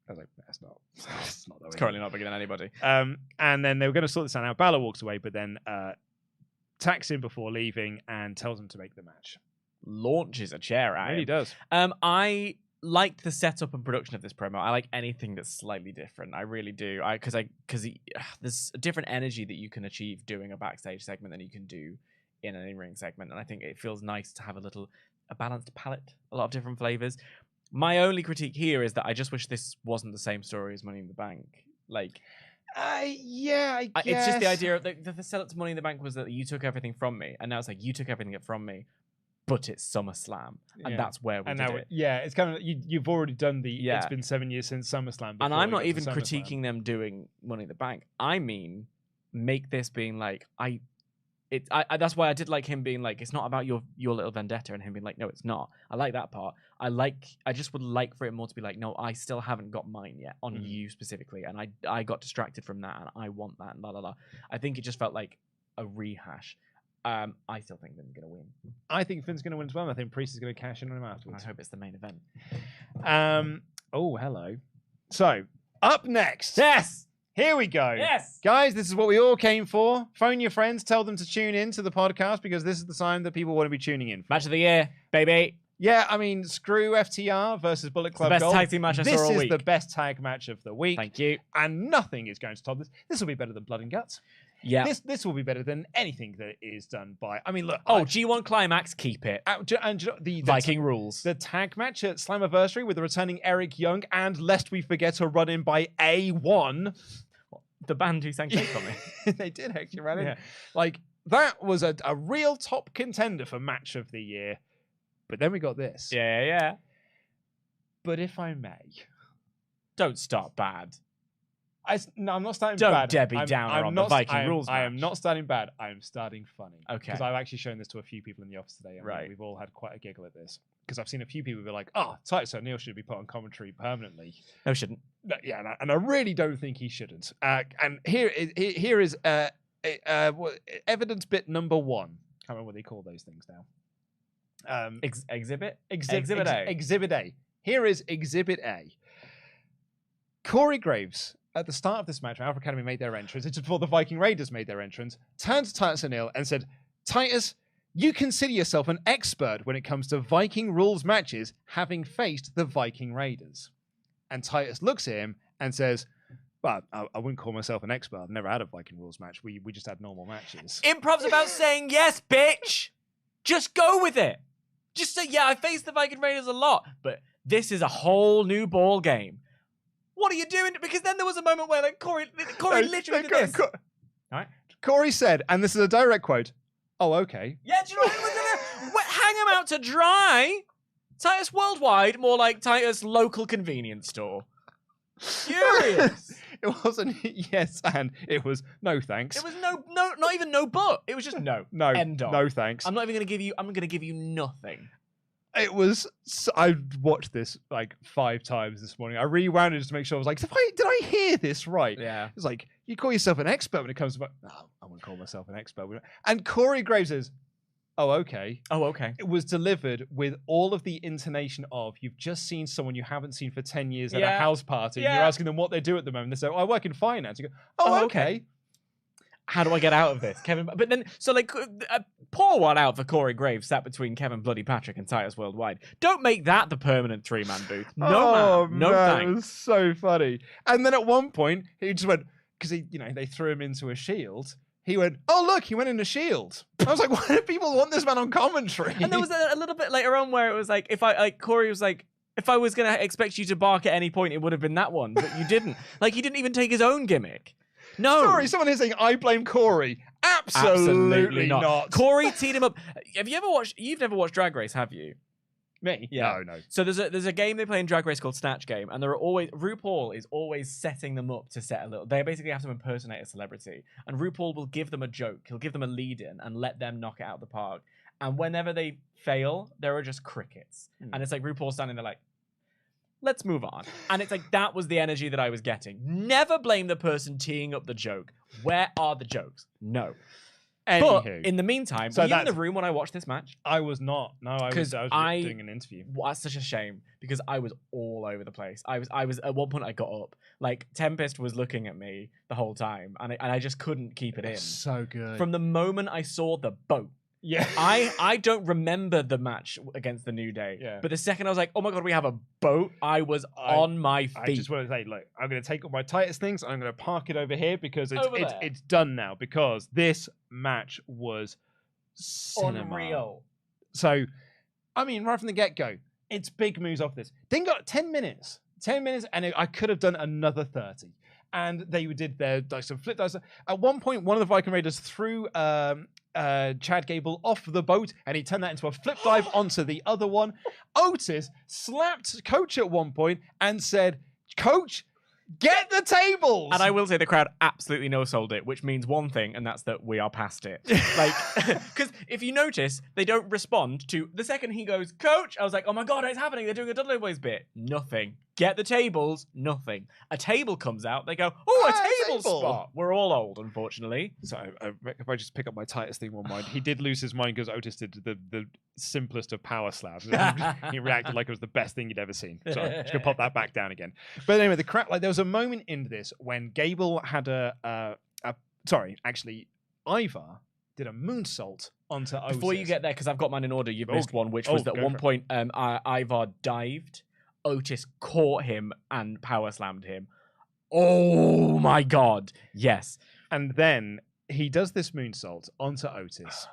I was like, that's not. It's not that way. It's currently not bigger than anybody. And then they were going to sort this out. Balor walks away, but then attacks him before leaving and tells him to make the match. Launches a chair at him. Really does. I liked the setup and production of this promo. I like anything that's slightly different. I really do. Because there's a different energy that you can achieve doing a backstage segment than you can do in an in-ring segment. And I think it feels nice to have a balanced palette, a lot of different flavors. My only critique here is that I just wish this wasn't the same story as Money in the Bank. Like, I guess. It's just the idea of the setup to Money in the Bank was that you took everything from me, and now it's like you took everything from me, but it's SummerSlam, and that's where we did it. Yeah, it's kind of you've already done the. Yeah. It's been 7 years since SummerSlam. And I'm not even critiquing them doing Money in the Bank. I mean, make this being like that's why I did like him being like, it's not about your little vendetta, and him being like, no, it's not. I like that part. I just would like for it more to be like, no, I still haven't got mine yet on you specifically, and I got distracted from that, and I want that, and la la la. I think it just felt like a rehash. I still think Finn's going to win. I think Finn's going to win as well. I think Priest is going to cash in on him afterwards. I hope it's the main event. Oh, hello. So, up next. Yes! Here we go. Yes! Guys, this is what we all came for. Phone your friends. Tell them to tune in to the podcast because this is the time that people want to be tuning in for. Match of the year, baby. Yeah, I mean, screw FTR versus Bullet Club Gold. Gold. Best tag team match I saw all week. This is the best tag match of the week. Thank you. And nothing is going to top this. This will be better than Blood and Guts. Yeah. This will be better than anything that is done by. I mean, look. G1 Climax, keep it. And the Viking Rules. The tag match at Slammiversary with the returning Eric Young and, lest we forget, a run in by A1. The band who sang Shake on Me. They did actually run in. Yeah. Like, that was a real top contender for match of the year. But then we got this. Yeah. But if I may. Don't start bad. No, I'm not starting Don't bad. Debbie Downer on the Viking Rules match. I am not starting bad. I am starting funny. Okay. Because I've actually shown this to a few people in the office today. Right. We've all had quite a giggle at this. Because I've seen a few people be like, oh, Titus O'Neil should be put on commentary permanently. No, shouldn't. Yeah, and I really don't think he shouldn't. And here is evidence bit number 1. I can't remember what they call those things now. Exhibit A. Exhibit A. Here is Exhibit A. Corey Graves, at the start of this match, when Alpha Academy made their entrance, it's before the Viking Raiders made their entrance, turned to Titus O'Neil and said, Titus, you consider yourself an expert when it comes to Viking Rules matches, having faced the Viking Raiders. And Titus looks at him and says, well, I wouldn't call myself an expert. I've never had a Viking Rules match. We just had normal matches. Improv's about saying yes, bitch. Just go with it. Just say, yeah, I faced the Viking Raiders a lot, but This is a whole new ball game. What are you doing? Because then there was a moment where like Corey literally did this. All right. Corey said, and this is a direct quote, "Oh, okay." Yeah, do you know what it was gonna hang him out to dry? Titus Worldwide, more like Titus local convenience store. Furious. It wasn't yes, and it was no thanks. It was no, not even no but. It was just no. No. End of. No thanks. I'm not even gonna give you. I'm gonna give you nothing. It was. I watched this like 5 times this morning. I rewound it just to make sure I was like, did I hear this right? Yeah. It's like you call yourself an expert when it comes to. No, I wouldn't call myself an expert. And Corey Graves says, "Oh, okay." Oh, okay. It was delivered with all of the intonation of you've just seen someone you haven't seen for 10 years at a house party. And you're asking them what they do at the moment. They say, "Oh, I work in finance." You go, "Oh, okay." How do I get out of this, Kevin? But then, so like, pour one out for Corey Graves sat between Kevin Bloody Patrick and Titus Worldwide. Don't make that the permanent 3-man booth. No, man. No thanks. It was so funny. And then at one point, he just went, because they threw him into a shield. He went, "Oh, look, he went in a shield." I was like, why do people want this man on commentary? And there was a little bit later on where it was like, Corey was like, if I was going to expect you to bark at any point, it would have been that one, but you didn't. Like, he didn't even take his own gimmick. No. Sorry, someone is saying, "I blame Corey." Absolutely not. Corey teed him up. Have you ever watched, you've never watched Drag Race, have you? Me? Yeah. No. So there's a game they play in Drag Race called Snatch Game, and RuPaul is always setting them up to set a little. They basically have to impersonate a celebrity, and RuPaul will give them a joke. He'll give them a lead in and let them knock it out of the park. And whenever they fail, there are just crickets, and it's like RuPaul standing there like, "Let's move on." And it's like, that was the energy that I was getting. Never blame the person teeing up the joke. Where are the jokes? No. Anywho. But in the meantime, were you in the room when I watched this match? I was not. No, I was doing an interview. Well, that's such a shame because I was all over the place. I was at one point I got up. Like Tempest was looking at me the whole time, and I just couldn't keep it in. So good. From the moment I saw the boat. Yeah. I don't remember the match against the New Day. Yeah. But the second I was like, "Oh my god, we have a boat," I was on my feet. I just want to say, look, I'm going to take all my tightest things and I'm going to park it over here because it's done now, because this match was cinema. Unreal. So, I mean, right from the get-go, it's big moves off this. Then got 10 minutes. 10 minutes, and I could have done another 30. And they did their some flip dice. At one point, one of the Viking Raiders threw Chad Gable off the boat, and he turned that into a flip dive onto the other one. Otis slapped Coach at one point and said, "Coach, get the tables!" And I will say the crowd absolutely no-sold it, which means one thing, and that's that we are past it. Like, because if you notice, they don't respond to the second he goes, "Coach," I was like, "Oh my god, it's happening. They're doing a Dudley Boys bit." Nothing. Get the tables. Nothing. A table comes out. They go, "Oh, a table spot." We're all old, unfortunately. So if I just pick up my tightest thing one mind, he did lose his mind because Otis did the simplest of power slams. He reacted like it was the best thing he'd ever seen. So I'm just gonna pop that back down again. But anyway, the crap. Like there was a moment in this when Gable had Ivar did a moonsault onto Otis. Before you get there, because I've got mine in order, you've missed one, which was that at one point Ivar dived. Otis caught him and power slammed him. Oh my god. Yes. And then he does this moonsault onto Otis.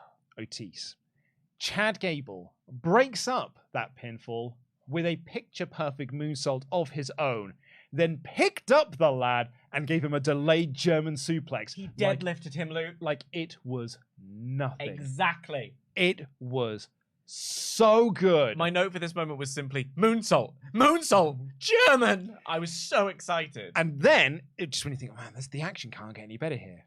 Chad Gable breaks up that pinfall with a picture-perfect moonsault of his own, then picked up the lad and gave him a delayed German suplex. He deadlifted him, Luke. Like it was nothing. Exactly. It was so good. My note for this moment was simply moonsault, German. I was so excited. And then, just when you think, man, the action can't get any better here,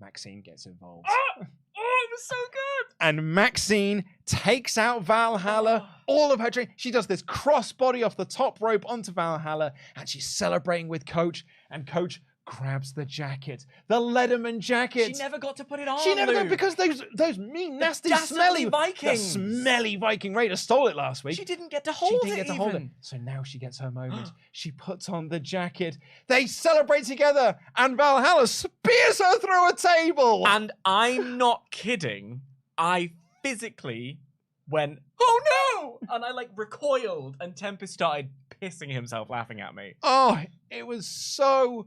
Maxine gets involved. Oh, it was so good. And Maxine takes out Valhalla. All of her training. She does this crossbody off the top rope onto Valhalla, and she's celebrating with Coach. And Coach grabs the jacket, the Letterman jacket. She never got to put it on. She never got, because those mean, nasty, smelly Vikings, the smelly Viking Raiders stole it last week. She didn't get to hold it. So now she gets her moment. She puts on the jacket. They celebrate together, and Valhalla spears her through a table. And I'm not kidding. I physically went, "Oh no!" and I recoiled, and Tempest started pissing himself laughing at me. Oh, it was so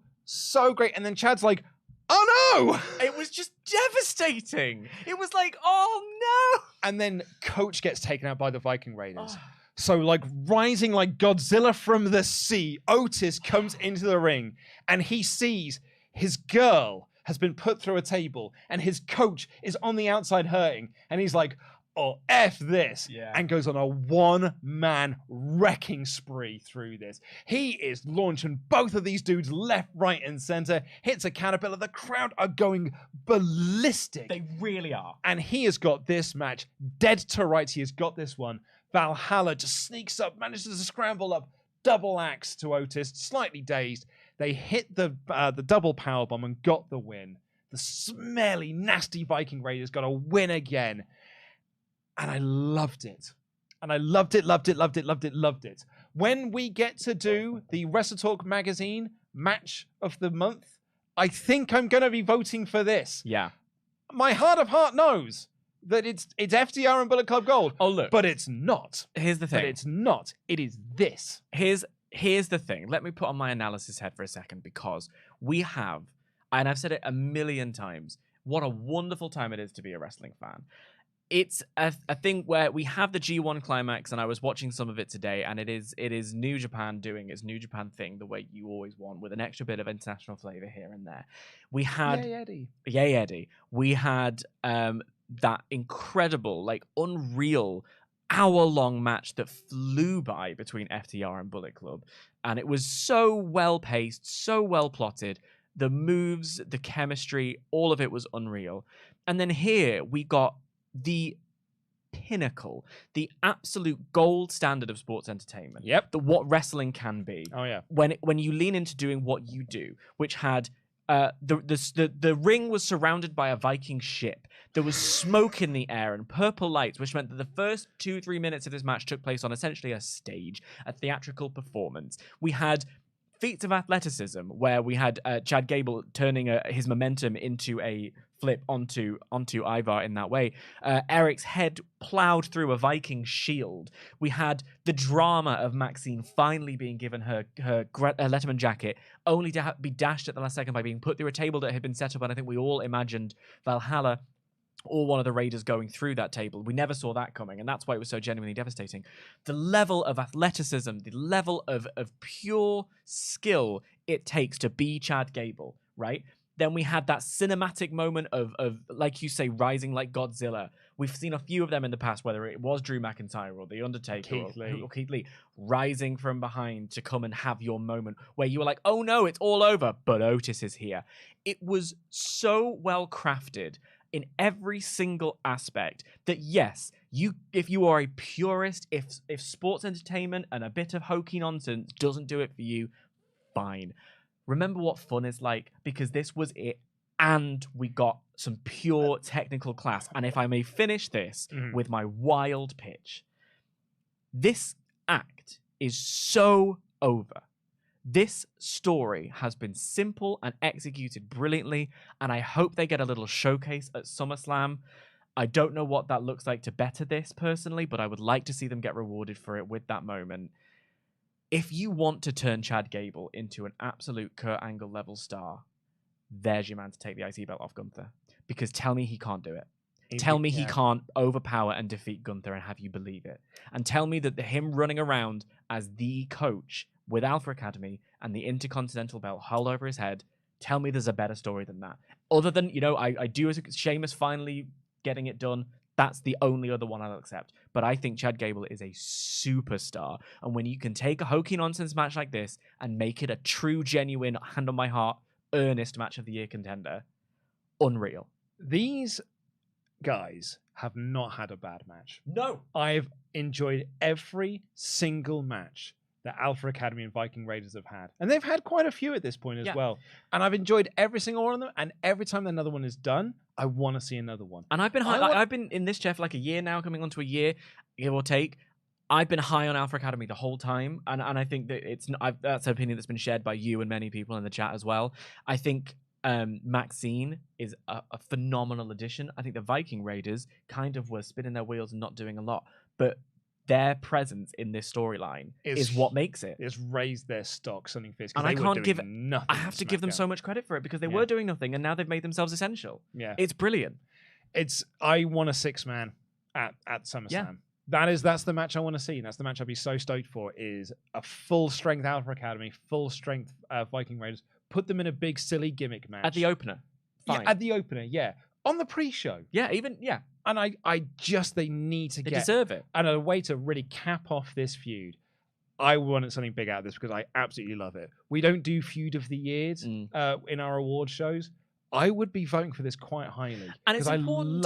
great. And then Chad's like, "Oh no!" It was just devastating. It was like, "Oh no!" And then Coach gets taken out by the Viking Raiders. So, like, rising like Godzilla from the sea, Otis comes into the ring and he sees his girl has been put through a table and his coach is on the outside hurting. And he's like, oh, F this. Yeah. And goes on a one-man wrecking spree through this. He is launching both of these dudes left, right, and center. Hits a caterpillar. The crowd are going ballistic. They really are. And he has got this match dead to rights. He has got this one. Valhalla just sneaks up, manages to scramble up, double axe to Otis, slightly dazed. They hit the double powerbomb and got the win. The smelly, nasty Viking Raiders got a win again. And I loved it. And I loved it. When we get to do the WrestleTalk magazine match of the month, I think I'm going to be voting for this. Yeah. My heart of heart knows that it's FTR and Bullet Club Gold. Oh, look. But it's not. Here's the thing. But it's not. It is this. Here's the thing. Let me put on my analysis head for a second, because we have, and I've said it a million times, what a wonderful time it is to be a wrestling fan. It's a thing where we have the G1 climax, and I was watching some of it today, and it is New Japan doing its New Japan thing the way you always want, with an extra bit of international flavor here and there. We had Yay Eddie. We had that incredible, like, unreal hour-long match that flew by between FTR and Bullet Club, and it was so well-paced, so well-plotted. The moves, the chemistry, all of it was unreal. And then here we got the pinnacle, the absolute gold standard of sports entertainment. Yep. What wrestling can be. Oh yeah. When you lean into doing what you do, which had the ring was surrounded by a Viking ship. There was smoke in the air and purple lights, which meant that the first 2-3 minutes of this match took place on essentially a stage, a theatrical performance. We had feats of athleticism, where we had Chad Gable turning his momentum into a flip onto Ivar in that way. Eric's head plowed through a Viking shield. We had the drama of Maxine finally being given her Letterman jacket, only to be dashed at the last second by being put through a table that had been set up, and I think we all imagined Valhalla or one of the Raiders going through that table. We never saw that coming, and that's why it was so genuinely devastating. The level of athleticism, the level of pure skill it takes to be Chad Gable, right? Then we had that cinematic moment of like you say, rising like Godzilla. We've seen a few of them in the past, whether it was Drew McIntyre or The Undertaker or Keith Lee, rising from behind to come and have your moment where you were like, oh no, it's all over, but Otis is here. It was so well crafted in every single aspect that, yes, if you are a purist, if sports entertainment and a bit of hokey nonsense doesn't do it for you, fine. Remember what fun is like, because this was it, and we got some pure technical class. And if I may finish this with my wild pitch, this act is so over. This story has been simple and executed brilliantly, and I hope they get a little showcase at SummerSlam. I don't know what that looks like to better this personally, but I would like to see them get rewarded for it with that moment. If you want to turn Chad Gable into an absolute Kurt Angle level star, there's your man to take the IC belt off Gunther. Because tell me he can't do it. Tell me he can't overpower and defeat Gunther and have you believe it. And tell me that him running around as the coach with Alpha Academy and the Intercontinental belt held over his head, tell me there's a better story than that. Other than, I do as Sheamus finally getting it done, that's the only other one I'll accept. But I think Chad Gable is a superstar. And when you can take a hokey nonsense match like this and make it a true, genuine, hand on my heart, earnest match of the year contender, unreal. These guys have not had a bad match. No. I've enjoyed every single match that Alpha Academy and Viking Raiders have had. And they've had quite a few at this point as well. And I've enjoyed every single one of them. And every time another one is done, I want to see another one. And I've been I've been in this chair for like a year now, coming on to a year, give or take. I've been high on Alpha Academy the whole time. And I think that that's an opinion that's been shared by you and many people in the chat as well. I think Maxine is a phenomenal addition. I think the Viking Raiders kind of were spinning their wheels and not doing a lot. But their presence in this storyline is what makes it. It's raised their stock, something fierce. And I can't give nothing. I have to give them so much credit for it because they were doing nothing and now they've made themselves essential. Yeah. It's brilliant. I want a 6-man at SummerSlam. Yeah. That's the match I want to see. That's the match I'd be so stoked for. Is a full strength Alpha Academy, full strength Viking Raiders. Put them in a big silly gimmick match At the opener. Fine. Yeah, at the opener, yeah. On the pre-show. Yeah, even And they need to they get deserve it. and a way to really cap off this feud. I wanted something big out of this because I absolutely love it. We don't do feud of the years in our award shows. I would be voting for this quite highly. And it's important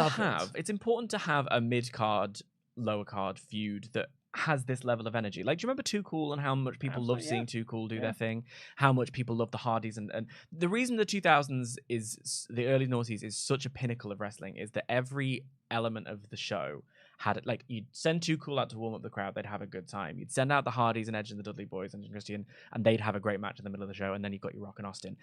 to have a mid-card, lower card feud that has this level of energy. Like, do you remember Too Cool and how much people love seeing Too Cool do their thing? How much people love the Hardys and the reason the 2000s is the early noughties is such a pinnacle of wrestling is that every element of the show had it. Like, you'd send Too Cool out to warm up the crowd, they'd have a good time. You'd send out the Hardys and Edge and the Dudley Boys and Christian, and they'd have a great match in the middle of the show. And then you've got your Rock and Austin.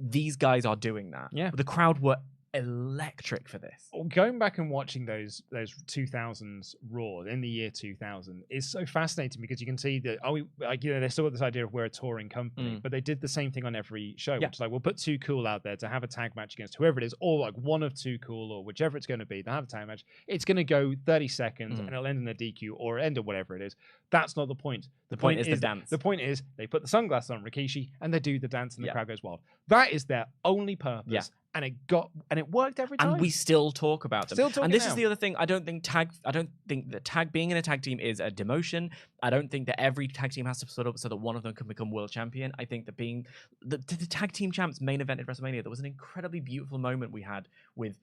These guys are doing that. Yeah, the crowd were electric for this. Going back and watching those 2000s Raw in the year 2000 is so fascinating because you can see that they still got this idea of we're a touring company, but they did the same thing on every show, which is like we'll put Too Cool out there to have a tag match against whoever it is, or like one of Too Cool or whichever it's going to be. They'll have a tag match. It's going to go 30 seconds and it'll end in a DQ or end at whatever it is. That's not the point. The point is the dance. The point is they put the sunglasses on Rikishi and they do the dance and the crowd goes wild. That is their only purpose. Yeah. And it worked every time. And we still talk about them. And this is the other thing. I don't think that tag being in a tag team is a demotion. I don't think that every tag team has to split up so that one of them can become world champion. I think that being the tag team champs main event at WrestleMania, there was an incredibly beautiful moment we had with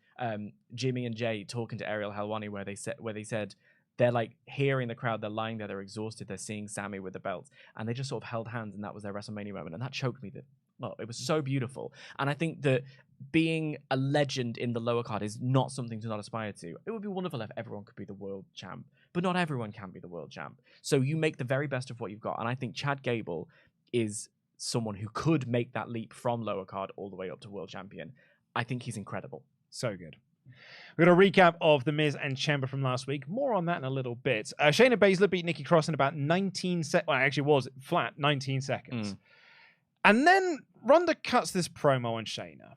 Jimmy and Jay talking to Ariel Helwani where they said they're like hearing the crowd, they're lying there, they're exhausted, they're seeing Sami with the belts, and they just sort of held hands, and that was their WrestleMania moment, and that choked me. It was so beautiful, and I think that being a legend in the lower card is not something to not aspire to. It would be wonderful if everyone could be the world champ, but not everyone can be the world champ. So you make the very best of what you've got, and I think Chad Gable is someone who could make that leap from lower card all the way up to world champion. I think he's incredible. So good. We've got a recap of The Miz and Ciampa from last week. More on that in a little bit. Shayna Baszler beat Nikki Cross in about 19 seconds. Well, actually, it was flat 19 seconds. And then Ronda cuts this promo on Shayna.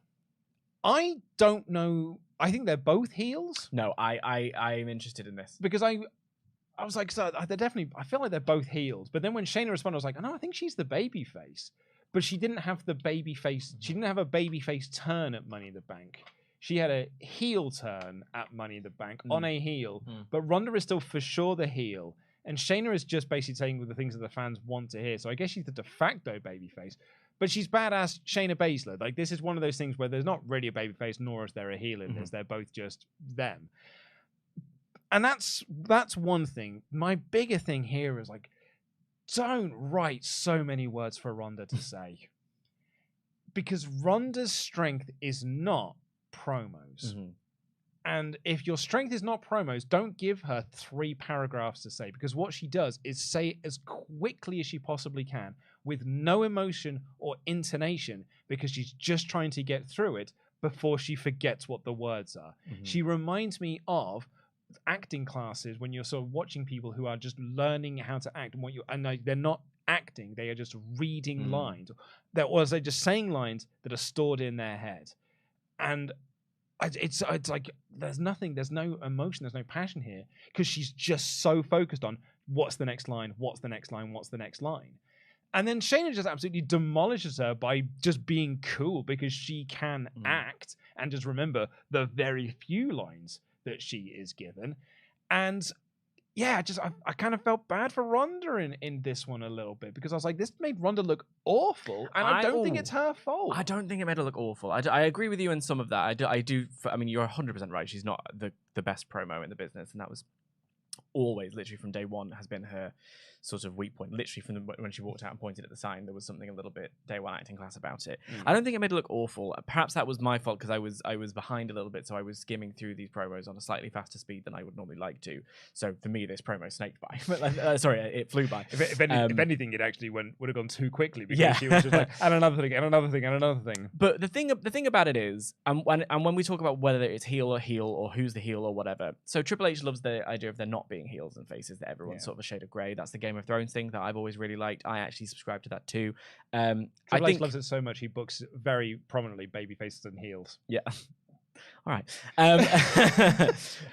I don't know. I think they're both heels. No, I'm interested in this. Because I was like, so they're definitely, I feel like they're both heels. But then when Shayna responded, I was like, no, I think she's the baby face. But she didn't have the baby face. She didn't have a baby face turn at Money in the Bank. She had a heel turn at Money in the Bank on a heel. But Ronda is still for sure the heel. And Shayna is just basically saying the things that the fans want to hear. So I guess she's the de facto babyface. But she's badass Shayna Baszler. Like, this is one of those things where there's not really a babyface, nor is there a heel in this. They're both just them. And that's one thing. My bigger thing here is, like, don't write so many words for Ronda to say. Because Ronda's strength is not promos. And if your strength is not promos, don't give her 3 paragraphs to say, because what she does is say it as quickly as she possibly can with no emotion or intonation, because she's just trying to get through it before she forgets what the words are. She reminds me of acting classes when you're sort of watching people who are just learning how to act, and they're not acting, they are just reading lines. They're just saying lines that are stored in their head. And it's like there's no emotion, there's no passion here, because she's just so focused on what's the next line, what's the next line, what's the next line. And then Shayna just absolutely demolishes her by just being cool, because she can act and just remember the very few lines that she is given. And yeah, I kind of felt bad for Ronda in this one a little bit, because I was like, this made Ronda look awful, and I don't think it's her fault. I don't think it made her look awful. I agree with you in some of that. I do. I mean, you're 100% right. She's not the best promo in the business, and that was always, literally from day one, has been her sort of weak point. Literally from when she walked out and pointed at the sign, there was something a little bit day one acting class about it. I don't think it made it look awful. Perhaps that was my fault, because I was behind a little bit, so I was skimming through these promos on a slightly faster speed than I would normally like to. So for me, this promo snaked by. Sorry, it flew by. If anything, it actually would have gone too quickly, because she was just like, and another thing, and another thing, and another thing. But the thing about it is, and when we talk about whether it's heel or who's the heel or whatever, so Triple H loves the idea of there not being heels and faces, that everyone's sort of a shade of grey. That's the Game of Thrones thing that I've always really liked. I actually subscribe to that too. Triple H loves it so much, he books very prominently baby faces and heels. Yeah. All right.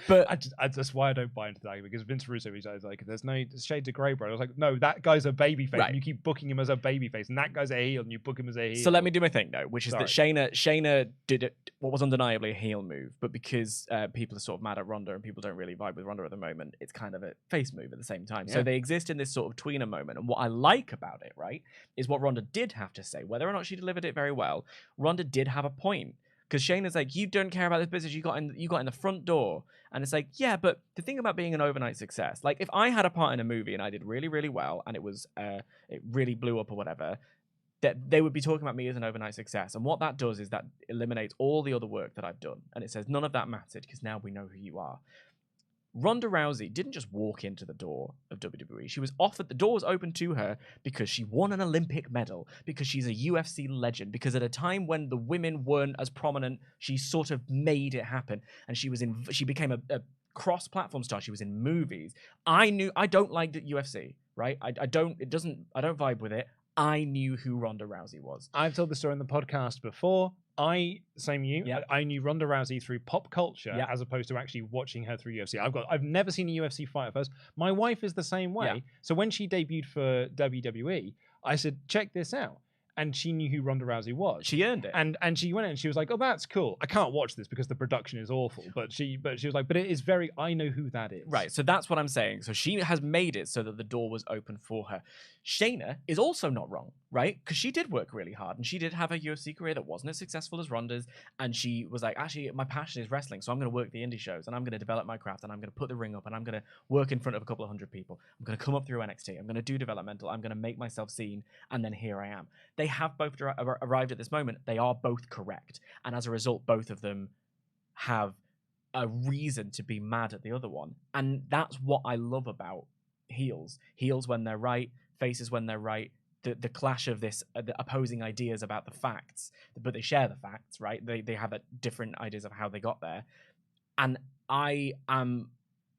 But that's why I don't buy into that, because Vince Russo, he's like, there's no shades of grey, bro. I was like, no, that guy's a babyface, Right. and you keep booking him as a babyface, and that guy's a heel, and you book him as a heel. So let me do my thing though, which is that Shayna did what was undeniably a heel move, but because people are sort of mad at Ronda and people don't really vibe with Ronda at the moment, it's kind of a face move at the same time. Yeah. So they exist in this sort of tweener moment, and what I like about it, right, is what Ronda did have to say. Whether or not she delivered it very well, Ronda did have a point. Because Shayna's like, you don't care about this business. You got in the front door, and it's like, yeah, but the thing about being an overnight success, like if I had a part in a movie and I did really, really well, and it was it really blew up or whatever, that they would be talking about me as an overnight success. And what that does is that eliminates all the other work that I've done, and it says none of that mattered because now we know who you are. Ronda Rousey didn't just walk into the door of WWE. She was offered, the door was open to her because she won an Olympic medal, because she's a UFC legend, because at a time when the women weren't as prominent, she sort of made it happen. And she became a cross-platform star. She was in movies. I don't like the UFC, right? I don't vibe with it. I knew who Ronda Rousey was. I've told the story in the podcast before. I knew Ronda Rousey through pop culture as opposed to actually watching her through UFC. I've never seen a UFC fight first. My wife is the same way. Yeah. So when she debuted for WWE, I said, check this out. And she knew who Ronda Rousey was. She earned it. And she went in and she was like, oh, that's cool. I can't watch this because the production is awful. But she was like, but it is very, I know who that is. Right. So that's what I'm saying. So she has made it so that the door was open for her. Shayna is also not wrong, right? Because she did work really hard and she did have a UFC career that wasn't as successful as Ronda's. And she was like, actually, my passion is wrestling. So I'm going to work the indie shows and I'm going to develop my craft and I'm going to put the ring up and I'm going to work in front of a couple of hundred people. I'm going to come up through NXT. I'm going to do developmental. I'm going to make myself seen. And then here I am. They have both arrived at this moment. They are both correct. And as a result, both of them have a reason to be mad at the other one. And that's what I love about heels. Heels when they're right, faces when they're right. The clash of this, the opposing ideas about the facts, but they share the facts, right? They have different ideas of how they got there. And I am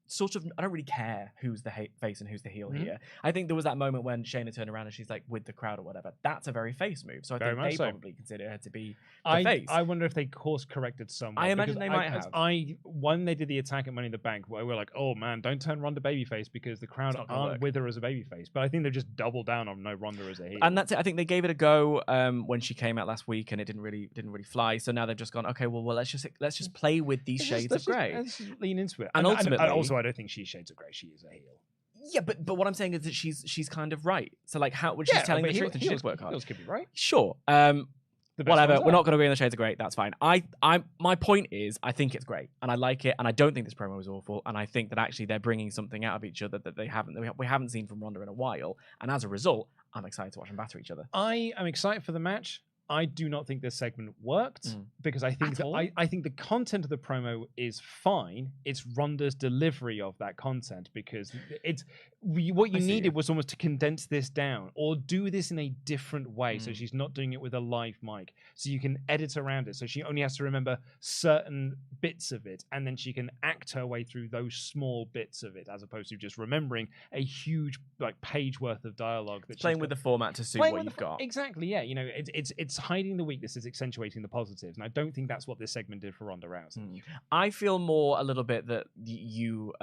sort of, I don't really care who's the face and who's the heel here. I think there was that moment when Shayna turned around and she's like with the crowd or whatever. That's a very face move. So I think they probably consider her to be the face. I wonder if they course corrected someone. I imagine they might have. When they did the attack at Money in the Bank, where we're like, oh man, don't turn Ronda babyface because the crowd aren't with her as a babyface. But I think they've just doubled down on no Ronda as a heel. And that's it. I think they gave it a go when she came out last week and it didn't really fly. So now they've just gone, okay, well let's just play with these shades of grey. Let's just lean into it. And ultimately, and also I don't think she's shades of grey. She is a heel. Yeah, but what I'm saying is that she's kind of right. So like, how would she's telling the truth and she does work hard? Heels could be right. Sure. Whatever. We're not going to agree on the shades of grey. That's fine. My point is, I think it's great and I like it, and I don't think this promo is awful. And I think that actually they're bringing something out of each other that we haven't seen from Ronda in a while. And as a result, I'm excited to watch them batter each other. I am excited for the match. I do not think this segment worked because I think I think the content of the promo is fine. It's Ronda's delivery of that content, because it's what you needed was almost to condense this down or do this in a different way. So she's not doing it with a live mic, so you can edit around it. So she only has to remember certain bits of it, and then she can act her way through those small bits of it, as opposed to just remembering a huge page worth of dialogue. That's playing with the format to suit what you've got. Exactly. Yeah. You know, it's hiding the weaknesses, accentuating the positives, and I don't think that's what this segment did for Ronda Rousey. I feel more a little bit that you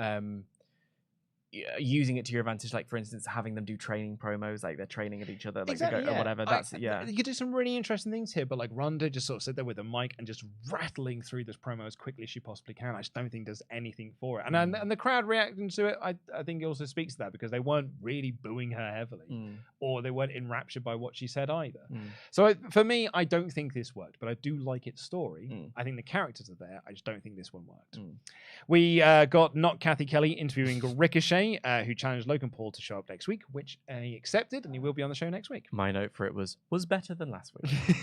using it to your advantage, like for instance having them do training promos, like they're training of each other, like or whatever. You could do some really interesting things here, but like Ronda just sort of sit there with a mic and just rattling through this promo as quickly as she possibly can. I just don't think does anything for it, and the crowd reacting to it, I think it also speaks to that, because they weren't really booing her heavily, or they weren't enraptured by what she said either. So for me, I don't think this worked, but I do like its story. I think the characters are there. I just don't think this one worked. We got Not Kathy Kelly interviewing Ricochet, who challenged Logan Paul to show up next week, which he accepted, and he will be on the show next week. My note for it was better than last week.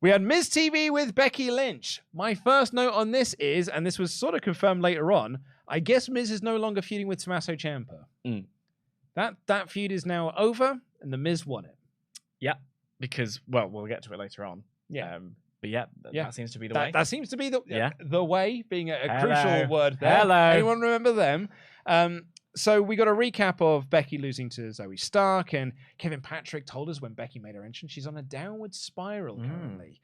We had MizTV with Becky Lynch. My first note on this is, and this was sort of confirmed later on, I guess Miz is no longer feuding with Tommaso Ciampa. That feud is now over, and the Miz won it. Yeah, because, well, we'll get to it later on. Yeah. But that seems to be the way. That seems to be the way, being a crucial word there. Hello. Anyone remember them? So we got a recap of Becky losing to Zoe Stark, and Kevin Patrick told us when Becky made her entrance, she's on a downward spiral currently.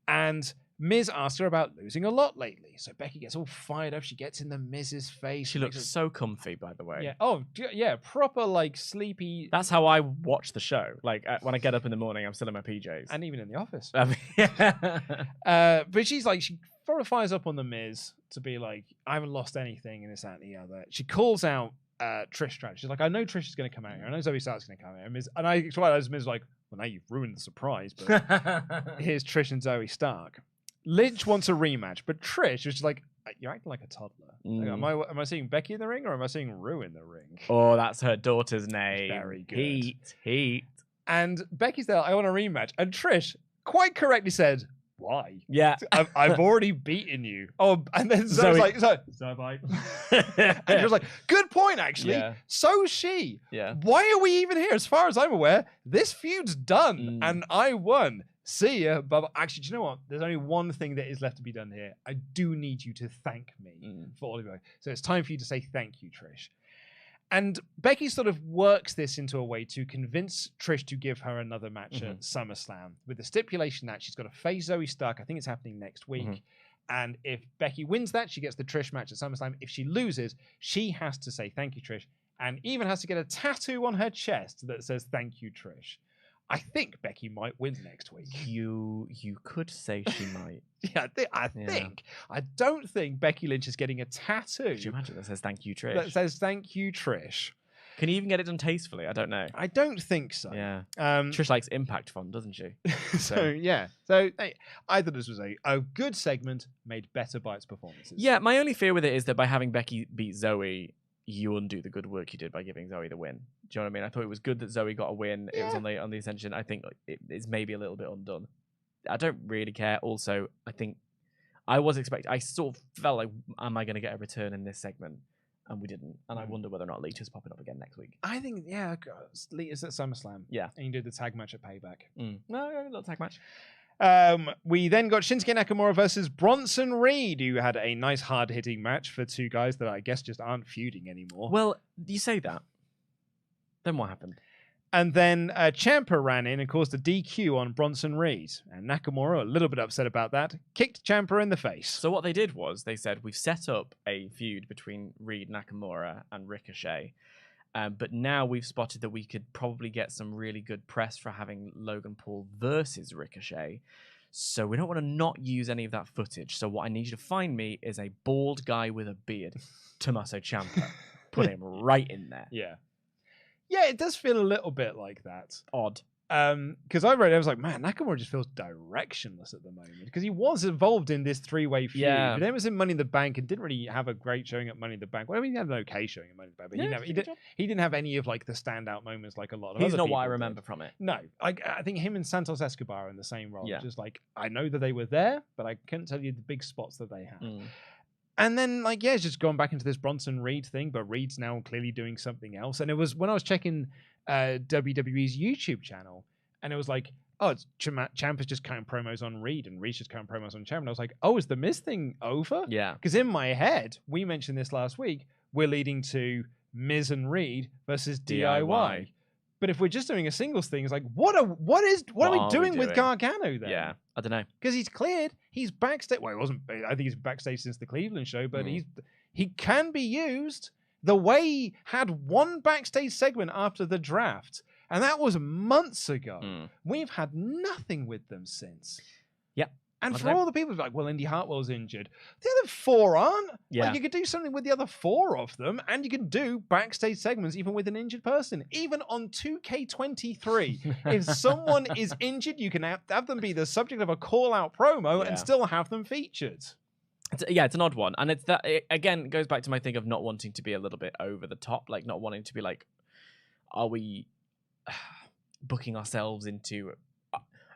And Miz asked her about losing a lot lately. So Becky gets all fired up. She gets in the Miz's face. She looks so comfy, by the way. Yeah. Oh, yeah. Proper, like, sleepy. That's how I watch the show. Like, when I get up in the morning, I'm still in my PJs. And even in the office. Yeah. But she's like, she fires up on the Miz to be like, I haven't lost anything and this, that, and the other. She calls out Trish Stratus. She's like, I know Trish is going to come out here. I know Zoe Stark's going to come out here. And I explained as Miz like, well, now you've ruined the surprise, but here's Trish and Zoe Stark. Lynch wants a rematch, but Trish was just like, you're acting like a toddler. Like, am I seeing Becky in the ring or am I seeing Rue in the ring? Oh, that's her daughter's name. Very good. Heat. And Becky's there, I want a rematch. And Trish quite correctly said, why? Yeah. I've already beaten you. Oh, and then Zoe's like, so bye. And she was like, good point, actually. Yeah. So is she. Yeah. Why are we even here? As far as I'm aware, this feud's done and I won. See ya. But actually, do you know what? There's only one thing that is left to be done here. I do need you to thank me for all of you. So it's time for you to say thank you, Trish. And Becky sort of works this into a way to convince Trish to give her another match at SummerSlam with the stipulation that she's got to face Zoe Stark. I think it's happening next week. And if Becky wins that, she gets the Trish match at SummerSlam. If she loses, she has to say thank you, Trish, and even has to get a tattoo on her chest that says thank you, Trish. I think Becky might win next week. You could say she might. Yeah, I think. I don't think Becky Lynch is getting a tattoo. Could you imagine that says thank you, Trish? That says thank you, Trish. Can you even get it done tastefully? I don't know. I don't think so. Yeah. Trish likes impact font, doesn't she? So hey, I thought this was a good segment made better by its performances. Yeah, my only fear with it is that by having Becky beat Zoe, you undo the good work you did by giving Zoe the win. Do you know what I mean? I thought it was good that Zoe got a win. Yeah. It was on the Ascension. I think it's maybe a little bit undone. I don't really care. Also, I think I sort of felt like, am I going to get a return in this segment? And we didn't. And I wonder whether or not Lita's popping up again next week. I think, Lita's at SummerSlam. Yeah. And you did the tag match at Payback. No, a little tag match. We then got Shinsuke Nakamura versus Bronson Reed, who had a nice hard-hitting match for two guys that I guess just aren't feuding anymore. Well, you say that. Then what happened? And then Ciampa ran in and caused a DQ on Bronson Reed. And Nakamura, a little bit upset about that, kicked Ciampa in the face. So what they did was they said, we've set up a feud between Reed, Nakamura, and Ricochet. But now we've spotted that we could probably get some really good press for having Logan Paul versus Ricochet. So we don't want to not use any of that footage. So what I need you to find me is a bald guy with a beard, Tommaso Ciampa. Put him right in there. Yeah. Yeah, it does feel a little bit like that. Odd. Because I read it, I was like, man, Nakamura just feels directionless at the moment. Because he was involved in this three-way feud. Yeah. But then was in Money in the Bank and didn't really have a great showing at Money in the Bank. Well, I mean, he had an okay showing at Money in the Bank. But he didn't have any of like the standout moments like a lot of He's other not people what I remember from it. No. I think him and Santos Escobar are in the same role. Yeah. Just like, I know that they were there, but I couldn't tell you the big spots that they had. And then, it's just gone back into this Bronson Reed thing, but Reed's now clearly doing something else. And it was when I was checking WWE's YouTube channel, and it was like, oh, it's Ciampa's just cutting promos on Reed, and Reed's just cutting promos on Ciampa. And I was like, oh, is the Miz thing over? Yeah. Because in my head, we mentioned this last week, we're leading to Miz and Reed versus DIY. But if we're just doing a singles thing, it's like, what are we doing with Gargano then? Yeah, I don't know. Because he's cleared. He's backstage. Well, he wasn't. I think he's backstage since the Cleveland show, but he can be used. The way he had one backstage segment after the draft, and that was months ago. We've had nothing with them since. Yep. And for all the people like, well, Indy Hartwell's injured. The other four aren't. Yeah. Like, you could do something with the other four of them, and you can do backstage segments even with an injured person. Even on 2K23, if someone is injured, you can have them be the subject of a call-out promo and still have them featured. It's an odd one. And it again goes back to my thing of not wanting to be a little bit over the top, like not wanting to be like, are we booking ourselves into...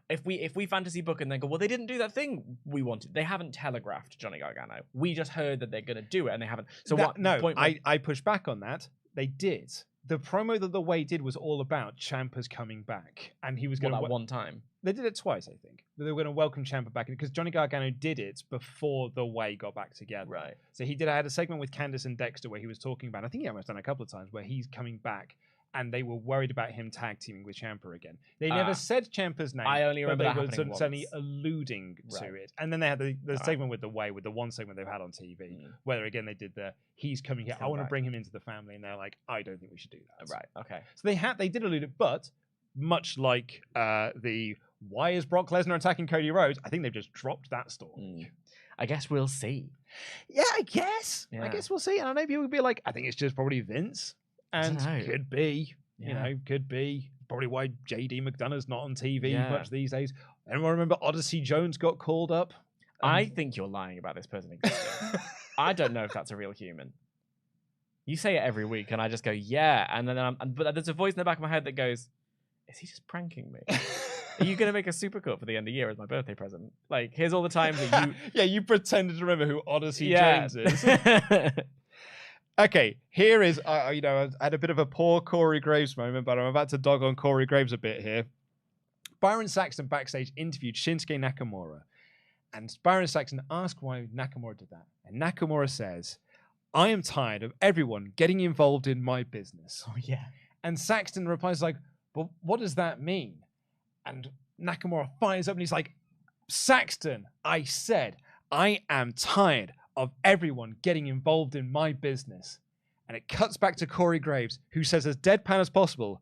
If we fantasy book and then go, well, they didn't do that thing we wanted. They haven't telegraphed Johnny Gargano. We just heard that they're going to do it, and they haven't. So what? No, I push back on that. They did. The promo that The Way did was all about Ciampa's coming back, and he was going to one time. They did it twice, I think. They were going to welcome Ciampa back because Johnny Gargano did it before The Way got back together. Right. So he had a segment with Candice and Dexter where he was talking about. I think he almost done a couple of times where he's coming back. and they were worried about him tag teaming with Ciampa again. They never said Ciampa's name. I only remember but that they were happening certainly once. alluding to Right. it. And then they had the segment with the one segment they've had on TV, where again they did he's coming here. I want to bring him into the family, and they're like, I don't think we should do that. Right. Okay. So they did allude it, but much like the why is Brock Lesnar attacking Cody Rhodes, I think they've just dropped that story. I guess we'll see. Yeah, I guess. Yeah. I guess we'll see. And I know people will be like, I think it's just probably Vince. And could be. Could be. Probably why JD McDonough's not on TV much these days. Anyone remember Odyssey Jones got called up? I think you're lying about this person existing. I don't know if that's a real human. You say it every week, and I just go, yeah. And then but there's a voice in the back of my head that goes, is he just pranking me? Are you going to make a supercut for the end of the year as my birthday present? Like, here's all the times that you... Yeah, you pretended to remember who Odyssey Jones is. Okay, here is, I had a bit of a poor Corey Graves moment, but I'm about to dog on Corey Graves a bit here. Byron Saxton backstage interviewed Shinsuke Nakamura, and Byron Saxton asked why Nakamura did that. And Nakamura says, I am tired of everyone getting involved in my business. Oh, yeah. And Saxton replies like, but what does that mean? And Nakamura fires up and he's like, Saxton, I said, I am tired of everyone getting involved in my business. And it cuts back to Corey Graves, who says as deadpan as possible,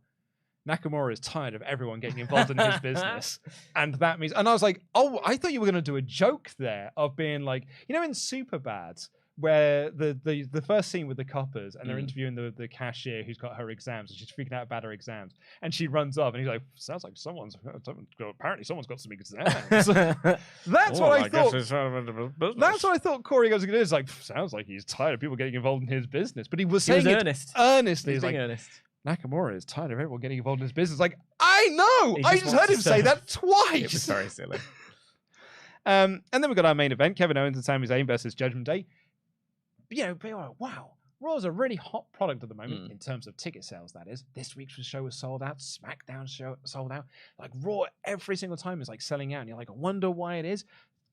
Nakamura is tired of everyone getting involved in his business. And that means, and I was like, oh, I thought you were going to do a joke there of being like, in Superbad, where the first scene with the coppers and they're interviewing the cashier who's got her exams and she's freaking out about her exams, and she runs off and he's like, sounds like apparently someone's got some exams. That's what I thought. That's what I thought Corey goes to do. It's like, sounds like he's tired of people getting involved in his business, but he was saying earnestly. He's like, earnest. Nakamura is tired of everyone getting involved in his business. Like, I know, I just heard him say that twice. It was very silly. And then we've got our main event, Kevin Owens and Sami Zayn versus Judgment Day. People are like, wow, Raw's a really hot product at the moment in terms of ticket sales, that is. This week's show was sold out. SmackDown show sold out. Like, Raw every single time is like selling out. And you're like, I wonder why it is.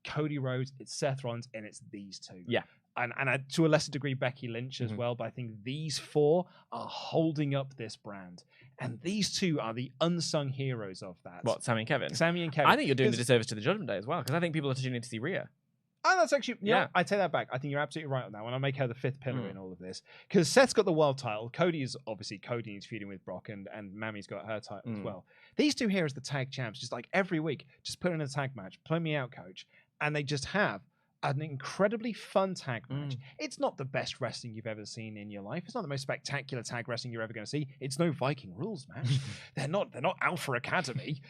Cody Rhodes, it's Seth Rollins, and it's these two. Yeah. And to a lesser degree, Becky Lynch as well. But I think these four are holding up this brand. And these two are the unsung heroes of that. What, Sami and Kevin? Sami and Kevin. I think you're doing the disservice to the Judgment Day as well, because I think people are tuning in to see Rhea. Oh, that's actually, I take that back. I think you're absolutely right on that one. I'll make her the fifth pillar in all of this. Because Seth's got the world title. Cody's obviously He's feuding with Brock, and Mammy's got her title as well. These two here as the tag champs, just like every week, just put in a tag match, play me out, coach. And they just have an incredibly fun tag match. It's not the best wrestling you've ever seen in your life. It's not the most spectacular tag wrestling you're ever going to see. It's no Viking Rules match. They're not Alpha Academy.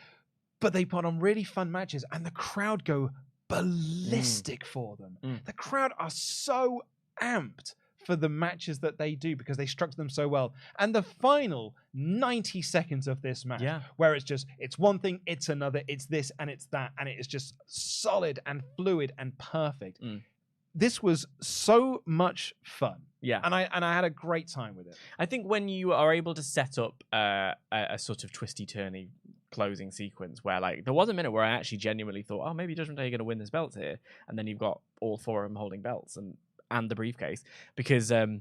But they put on really fun matches, and the crowd go ballistic for them. The crowd are so amped for the matches that they do because they structure them so well. And the final 90 seconds of this match, where it's one thing, it's another, it's this and it's that, and it is just solid and fluid and perfect. This was so much fun. Yeah. And I had a great time with it. I think when you are able to set up a sort of twisty-turny closing sequence where, like, there was a minute where I actually genuinely thought, oh, maybe Judgment Day are going to win this belt here, and then you've got all four of them holding belts and the briefcase, because there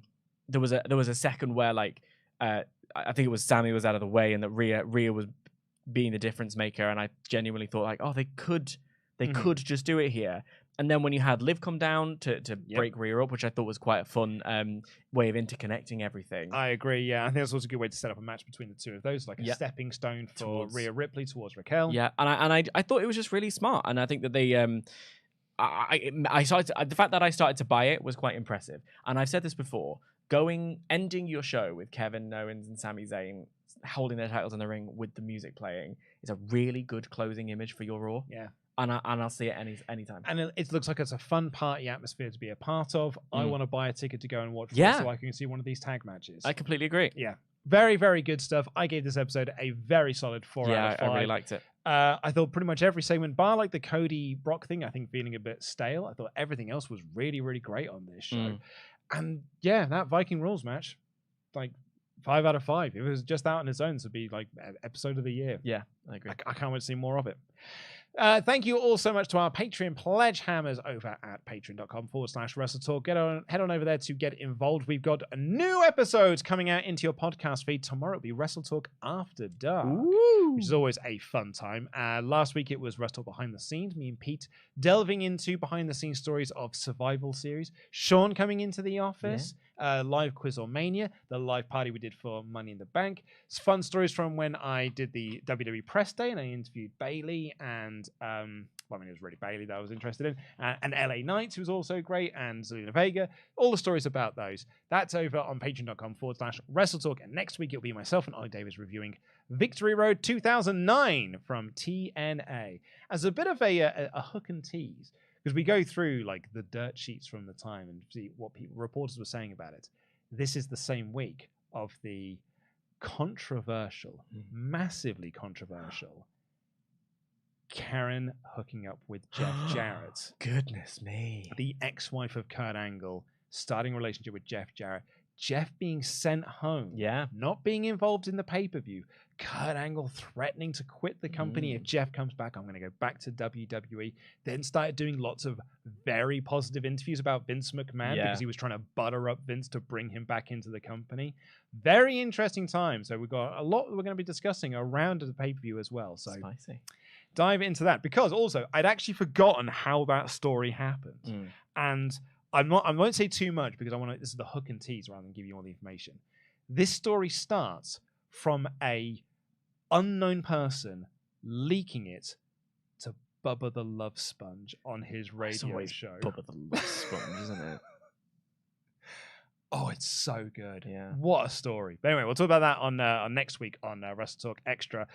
was a second where, like, I think it was Sami was out of the way and that Rhea was being the difference maker, and I genuinely thought, like, oh, they could just do it here. And then when you had Liv come down to break Rhea up, which I thought was quite a fun way of interconnecting everything. I agree, yeah. I think that's also a good way to set up a match between the two of those, like a stepping stone for Rhea Ripley towards Raquel. Yeah, and I thought it was just really smart, and I think that they the fact that I started to buy it was quite impressive. And I've said this before, ending your show with Kevin Owens and Sami Zayn holding their titles in the ring with the music playing is a really good closing image for your Raw. Yeah. And I'll see it anytime. And it looks like it's a fun party atmosphere to be a part of. I want to buy a ticket to go and watch so I can see one of these tag matches. I completely agree. Yeah. Very, very good stuff. I gave this episode a very solid 4 out of 5. Yeah, I really liked it. I thought pretty much every segment, bar like the Cody Brock thing, I think feeling a bit stale. I thought everything else was really, really great on this show. And yeah, that Viking Rules match, like 5 out of 5. It was just out on its own to be like episode of the year. Yeah, I agree. I can't wait to see more of it. Thank you all so much to our Patreon Pledgehammers over at patreon.com/WrestleTalk. Head on over there to get involved. We've got new episodes coming out into your podcast feed. Tomorrow it'll be WrestleTalk After Dark, which is always a fun time. Last week it was WrestleTalk Behind the Scenes. Me and Pete delving into behind-the-scenes stories of Survival Series. Sean coming into the office. Live Quiz or Mania, the live party we did for Money in the Bank. It's fun stories from when I did the WWE Press Day and I interviewed Bailey and it was really Bailey that I was interested in, and LA Knights, who was also great, and Zelina Vega. All the stories about those. That's over on patreon.com/WrestleTalk. And next week it'll be myself and Ollie Davis reviewing Victory Road 2009 from TNA as a bit of a hook and tease. Because we go through like the dirt sheets from the time and see what reporters were saying about it. This is the same week of the controversial, massively controversial Karen hooking up with Jeff Jarrett. Goodness me. The ex-wife of Kurt Angle starting a relationship with Jeff Jarrett. Jeff being sent home. Yeah. Not being involved in the pay-per-view. Kurt Angle threatening to quit the company if Jeff comes back. I'm going to go back to WWE. Then started doing lots of very positive interviews about Vince McMahon because he was trying to butter up Vince to bring him back into the company. Very interesting time. So we've got a lot we're going to be discussing around the pay-per-view as well. So spicy. Dive into that, because also I'd actually forgotten how that story happened. And I won't say too much because this is the hook and tease rather than give you all the information. This story starts from a unknown person leaking it to Bubba the Love Sponge on his radio show. Bubba the Love Sponge, isn't it? Oh, it's so good. Yeah. What a story. But anyway, we'll talk about that on next week on WrestleTalk Extra.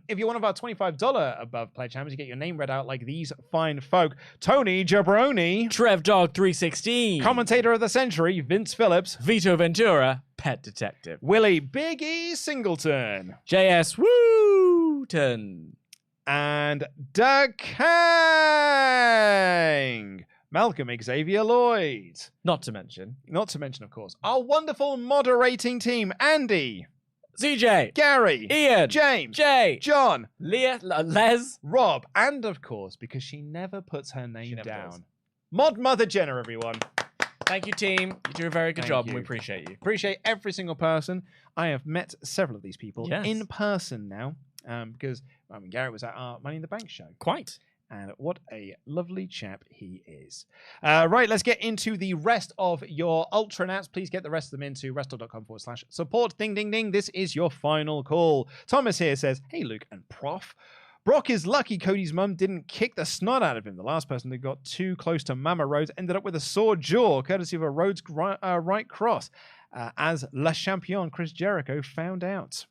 If you're one of our $25 above Pledgehammers, you get your name read out like these fine folk. Tony Jabroni. Trev Dog 316. Commentator of the Century, Vince Phillips. Vito Ventura, Pet Detective. Willie Big E Singleton. JS Wooten. And Doug Kang. Malcolm Xavier Lloyd. Not to mention, of course, our wonderful moderating team, Andy, CJ, Gary, Ian, James, Jay, John, Leah, Les, Rob, and of course, because she never puts her name down, Mod Mother Jenna, everyone. Thank you, team. You do a very good job, and we appreciate you. Appreciate every single person. I have met several of these people in person now, because Gary was at our Money in the Bank show. Quite. And what a lovely chap he is. Right, let's get into the rest of your Ultranats. Please get the rest of them into wrestle.com/support. Ding, ding, ding. This is your final call. Thomas here says, hey, Luke and Prof. Brock is lucky Cody's mum didn't kick the snot out of him. The last person that got too close to Mama Rhodes ended up with a sore jaw, courtesy of a Rhodes right cross, as Le Champion Chris Jericho found out.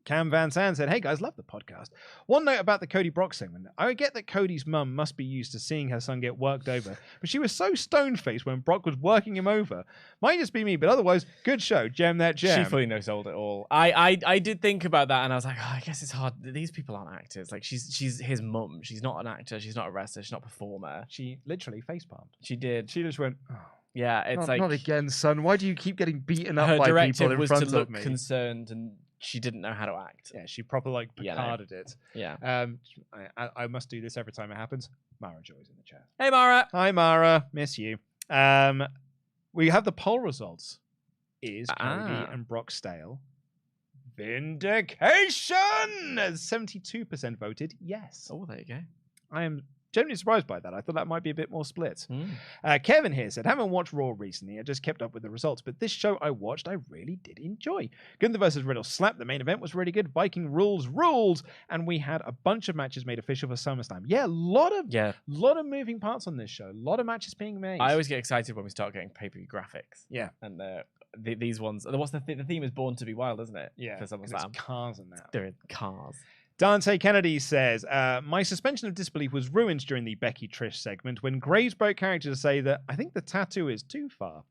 Cam Van Zandt said, hey guys, love the podcast. One note about the Cody Brock segment. I get that Cody's mum must be used to seeing her son get worked over, but she was so stone-faced when Brock was working him over. Might just be me, but otherwise, good show. Gem that gem. She fully no-sold it all. I did think about that, and I was like, I guess it's hard. These people aren't actors. Like, she's his mum. She's not an actor. She's not a wrestler. She's not a performer. She literally facepalmed. She did. She just went, oh. Yeah, it's not again, son. Why do you keep getting beaten up by people in front of me? Her directive was to look concerned, and she didn't know how to act. Yeah, she properly Picarded it. Yeah. I must do this every time it happens. Mara Joy's in the chat. Hey, Mara. Hi, Mara. Miss you. We have the poll results. Is Cody and Brock stale? Vindication! 72% voted yes. Oh, there you go. I am genuinely surprised by that. I thought that might be a bit more split. Kevin here said, haven't watched Raw recently. I just kept up with the results, but this show I watched, I really did enjoy. Gunther versus Riddle slapped. The main event was really good. Viking Rules ruled, and we had a bunch of matches made official for SummerSlam. Yeah, a lot of moving parts on this show. A lot of matches being made. I always get excited when we start getting pay-per-view graphics. Yeah. And these ones, what's the theme is Born to be Wild, isn't it? Yeah. For SummerSlam. It's cars in that. There are cars. Dante Kennedy says, my suspension of disbelief was ruined during the Becky Trish segment when Graves broke character to say that I think the tattoo is too far.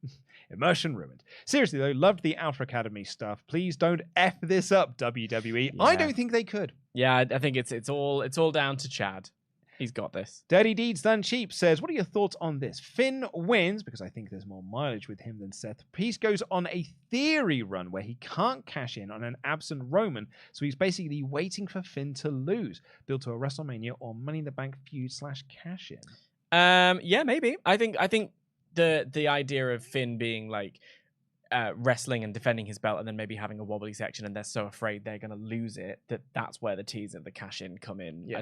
Immersion ruined. Seriously though, loved the Alpha Academy stuff. Please don't F this up, WWE. Yeah. I don't think they could. Yeah, I think it's all down to Chad. He's got this. Dirty Deeds Done Cheap says, what are your thoughts on this? Finn wins, because I think there's more mileage with him than Seth. Peace goes on a theory run where he can't cash in on an absent Roman, so he's basically waiting for Finn to lose, build to a WrestleMania or Money in the Bank feud / cash in. Yeah, maybe. I think the idea of Finn being like wrestling and defending his belt and then maybe having a wobbly section and they're so afraid they're going to lose it that's where the tease and the cash in come in. Yeah.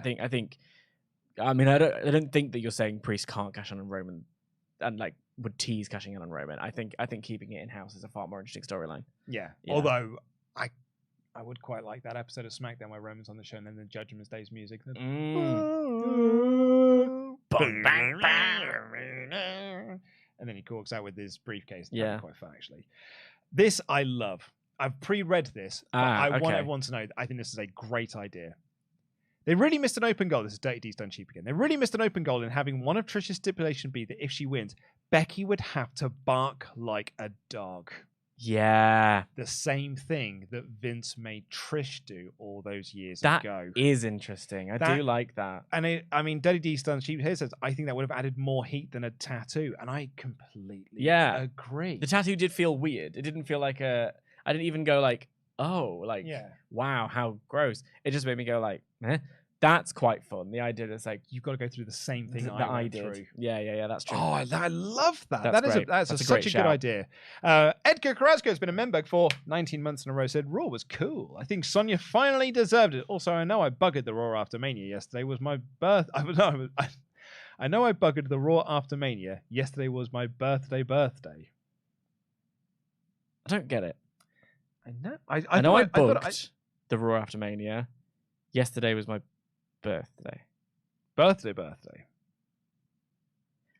I don't think that you're saying Priest can't cash in on Roman and like would tease cashing in on Roman. I think keeping it in house is a far more interesting storyline. Yeah. Although I would quite like that episode of SmackDown where Roman's on the show and then the Judgment Day's music. And then he walks out with his briefcase. Yeah. Quite fun, actually. This I love. I've pre-read this, but I want everyone to know that I think this is a great idea. They really missed an open goal. This is Dirty D's Done Cheap again. They really missed an open goal in having one of Trish's stipulation be that if she wins, Becky would have to bark like a dog. Yeah. The same thing that Vince made Trish do all those years ago. That is interesting. I do like that. And Dirty D's Done Cheap here says, I think that would have added more heat than a tattoo. And I completely agree. The tattoo did feel weird. It didn't feel like I didn't even go like, wow, how gross. It just made me go like, eh. That's quite fun. The idea is like you've got to go through the same thing that I did. Through. Yeah, that's true. Oh, I love that. That's such a good idea. Edgar Carrasco has been a member for 19 months in a row. Said Raw was cool. I think Sonya finally deserved it. Also, I know I buggered the Raw after Mania yesterday. Was my birth? I know I buggered the Raw after Mania. Yesterday was my birthday. I don't get it. I know. I know I booked the Raw after Mania. Yesterday was my birthday.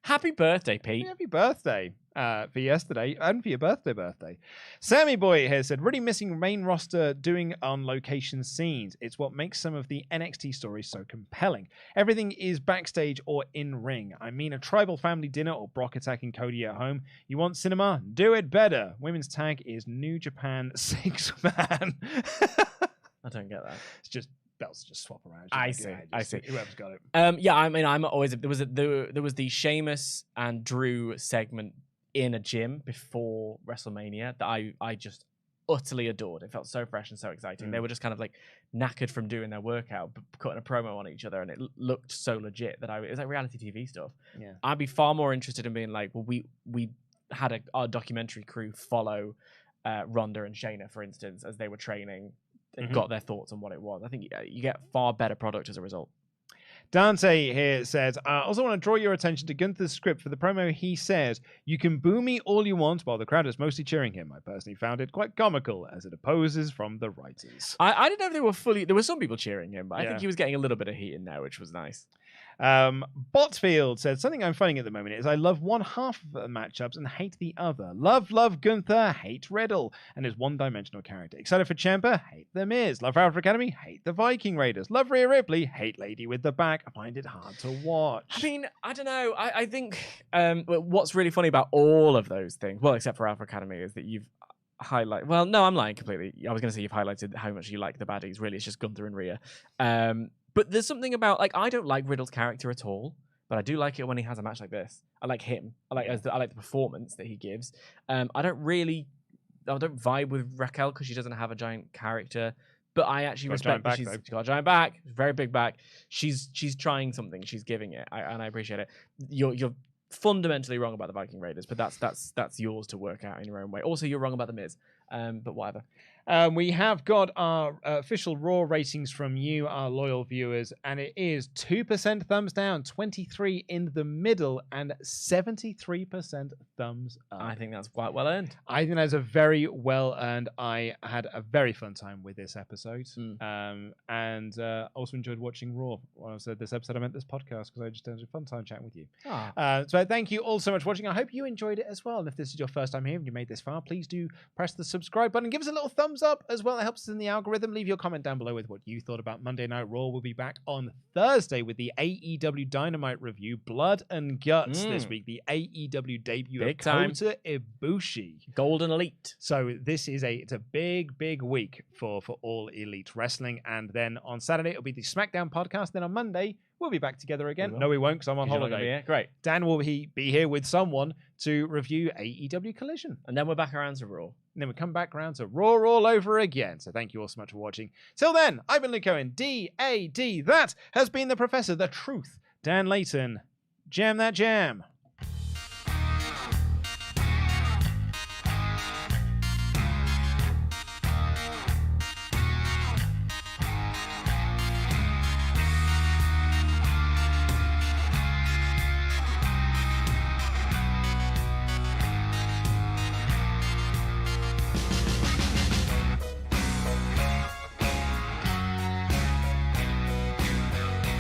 Happy birthday, Pete. Happy birthday for yesterday and for your birthday. Sammy Boy has said, really missing main roster doing on location scenes. It's what makes some of the NXT stories so compelling. Everything is backstage or in ring. I mean, a tribal family dinner or Brock attacking Cody at home. You want cinema? Do it better. Women's tag is New Japan 6-man. I don't get that. It's just belts just swap around. I see. Whoever's got it. I'm always there was the Sheamus and Drew segment in a gym before WrestleMania that I just utterly adored. It felt so fresh and so exciting. They were just kind of like knackered from doing their workout, but cutting a promo on each other, and it looked so legit that it was like reality TV stuff. Yeah, I'd be far more interested in being like, well, we had our documentary crew follow Ronda and Shayna, for instance, as they were training. And got their thoughts on what it was. I think you get far better product as a result. Dante here says, I also want to draw your attention to Gunther's script for the promo. He says, you can boo me all you want while the crowd is mostly cheering him. I personally found it quite comical as it opposes from the writers. I didn't know if they were fully... There were some people cheering him, but I think he was getting a little bit of heat in there, which was nice. Botfield said, something I'm finding at the moment is I love one half of the matchups and hate the other. Love Gunther, hate Riddle, and his one-dimensional character. Excited for Ciampa, hate The Miz. Love Alpha Academy, hate the Viking Raiders. Love Rhea Ripley, hate Lady with the Back. I find it hard to watch. I mean, I don't know. I think what's really funny about all of those things, well, except for Alpha Academy, is that you've highlighted... Well, no, I'm lying completely. I was going to say you've highlighted how much you like the baddies. Really, it's just Gunther and Rhea. But there's something about, like, I don't like Riddle's character at all, but I do like it when he has a match like this. I like him. I like the performance that he gives. I don't vibe with Raquel because she doesn't have a giant character, but I actually respect that she's got a giant back, very big back. She's trying something. She's giving it, and I appreciate it. You're fundamentally wrong about the Viking Raiders, but that's yours to work out in your own way. Also, you're wrong about the Miz, but whatever. We have got our official Raw ratings from you, our loyal viewers, and it is 2% thumbs down, 23% in the middle, and 73% thumbs up. I think that's quite well earned. I think that's a very well earned. I had a very fun time with this episode, and also enjoyed watching Raw. When I said this episode, I meant this podcast because I just had a fun time chatting with you. So thank you all so much for watching. I hope you enjoyed it as well. And if this is your first time here and you made this far, please do press the subscribe subscribe button. Give us a little thumbs up as well. It helps us in the algorithm. Leave your comment down below with what you thought about Monday Night Raw. We'll be back on Thursday with the AEW Dynamite review. Blood and Guts this week. The AEW debut Big of time. Kota Ibushi. Golden Elite. So this is it's a big week for all Elite Wrestling. And then on Saturday, it'll be the SmackDown podcast. Then on Monday, we'll be back together again. No, we won't, because I'm on holiday. Great. Dan will be here with someone to review AEW Collision. And then we're back around to Raw. And then we come back around to Raw all over again. So thank you all so much for watching. Till then, I've been Luke Owen, D-A-D. That has been the Professor, the Truth, Dan Layton. Jam that jam.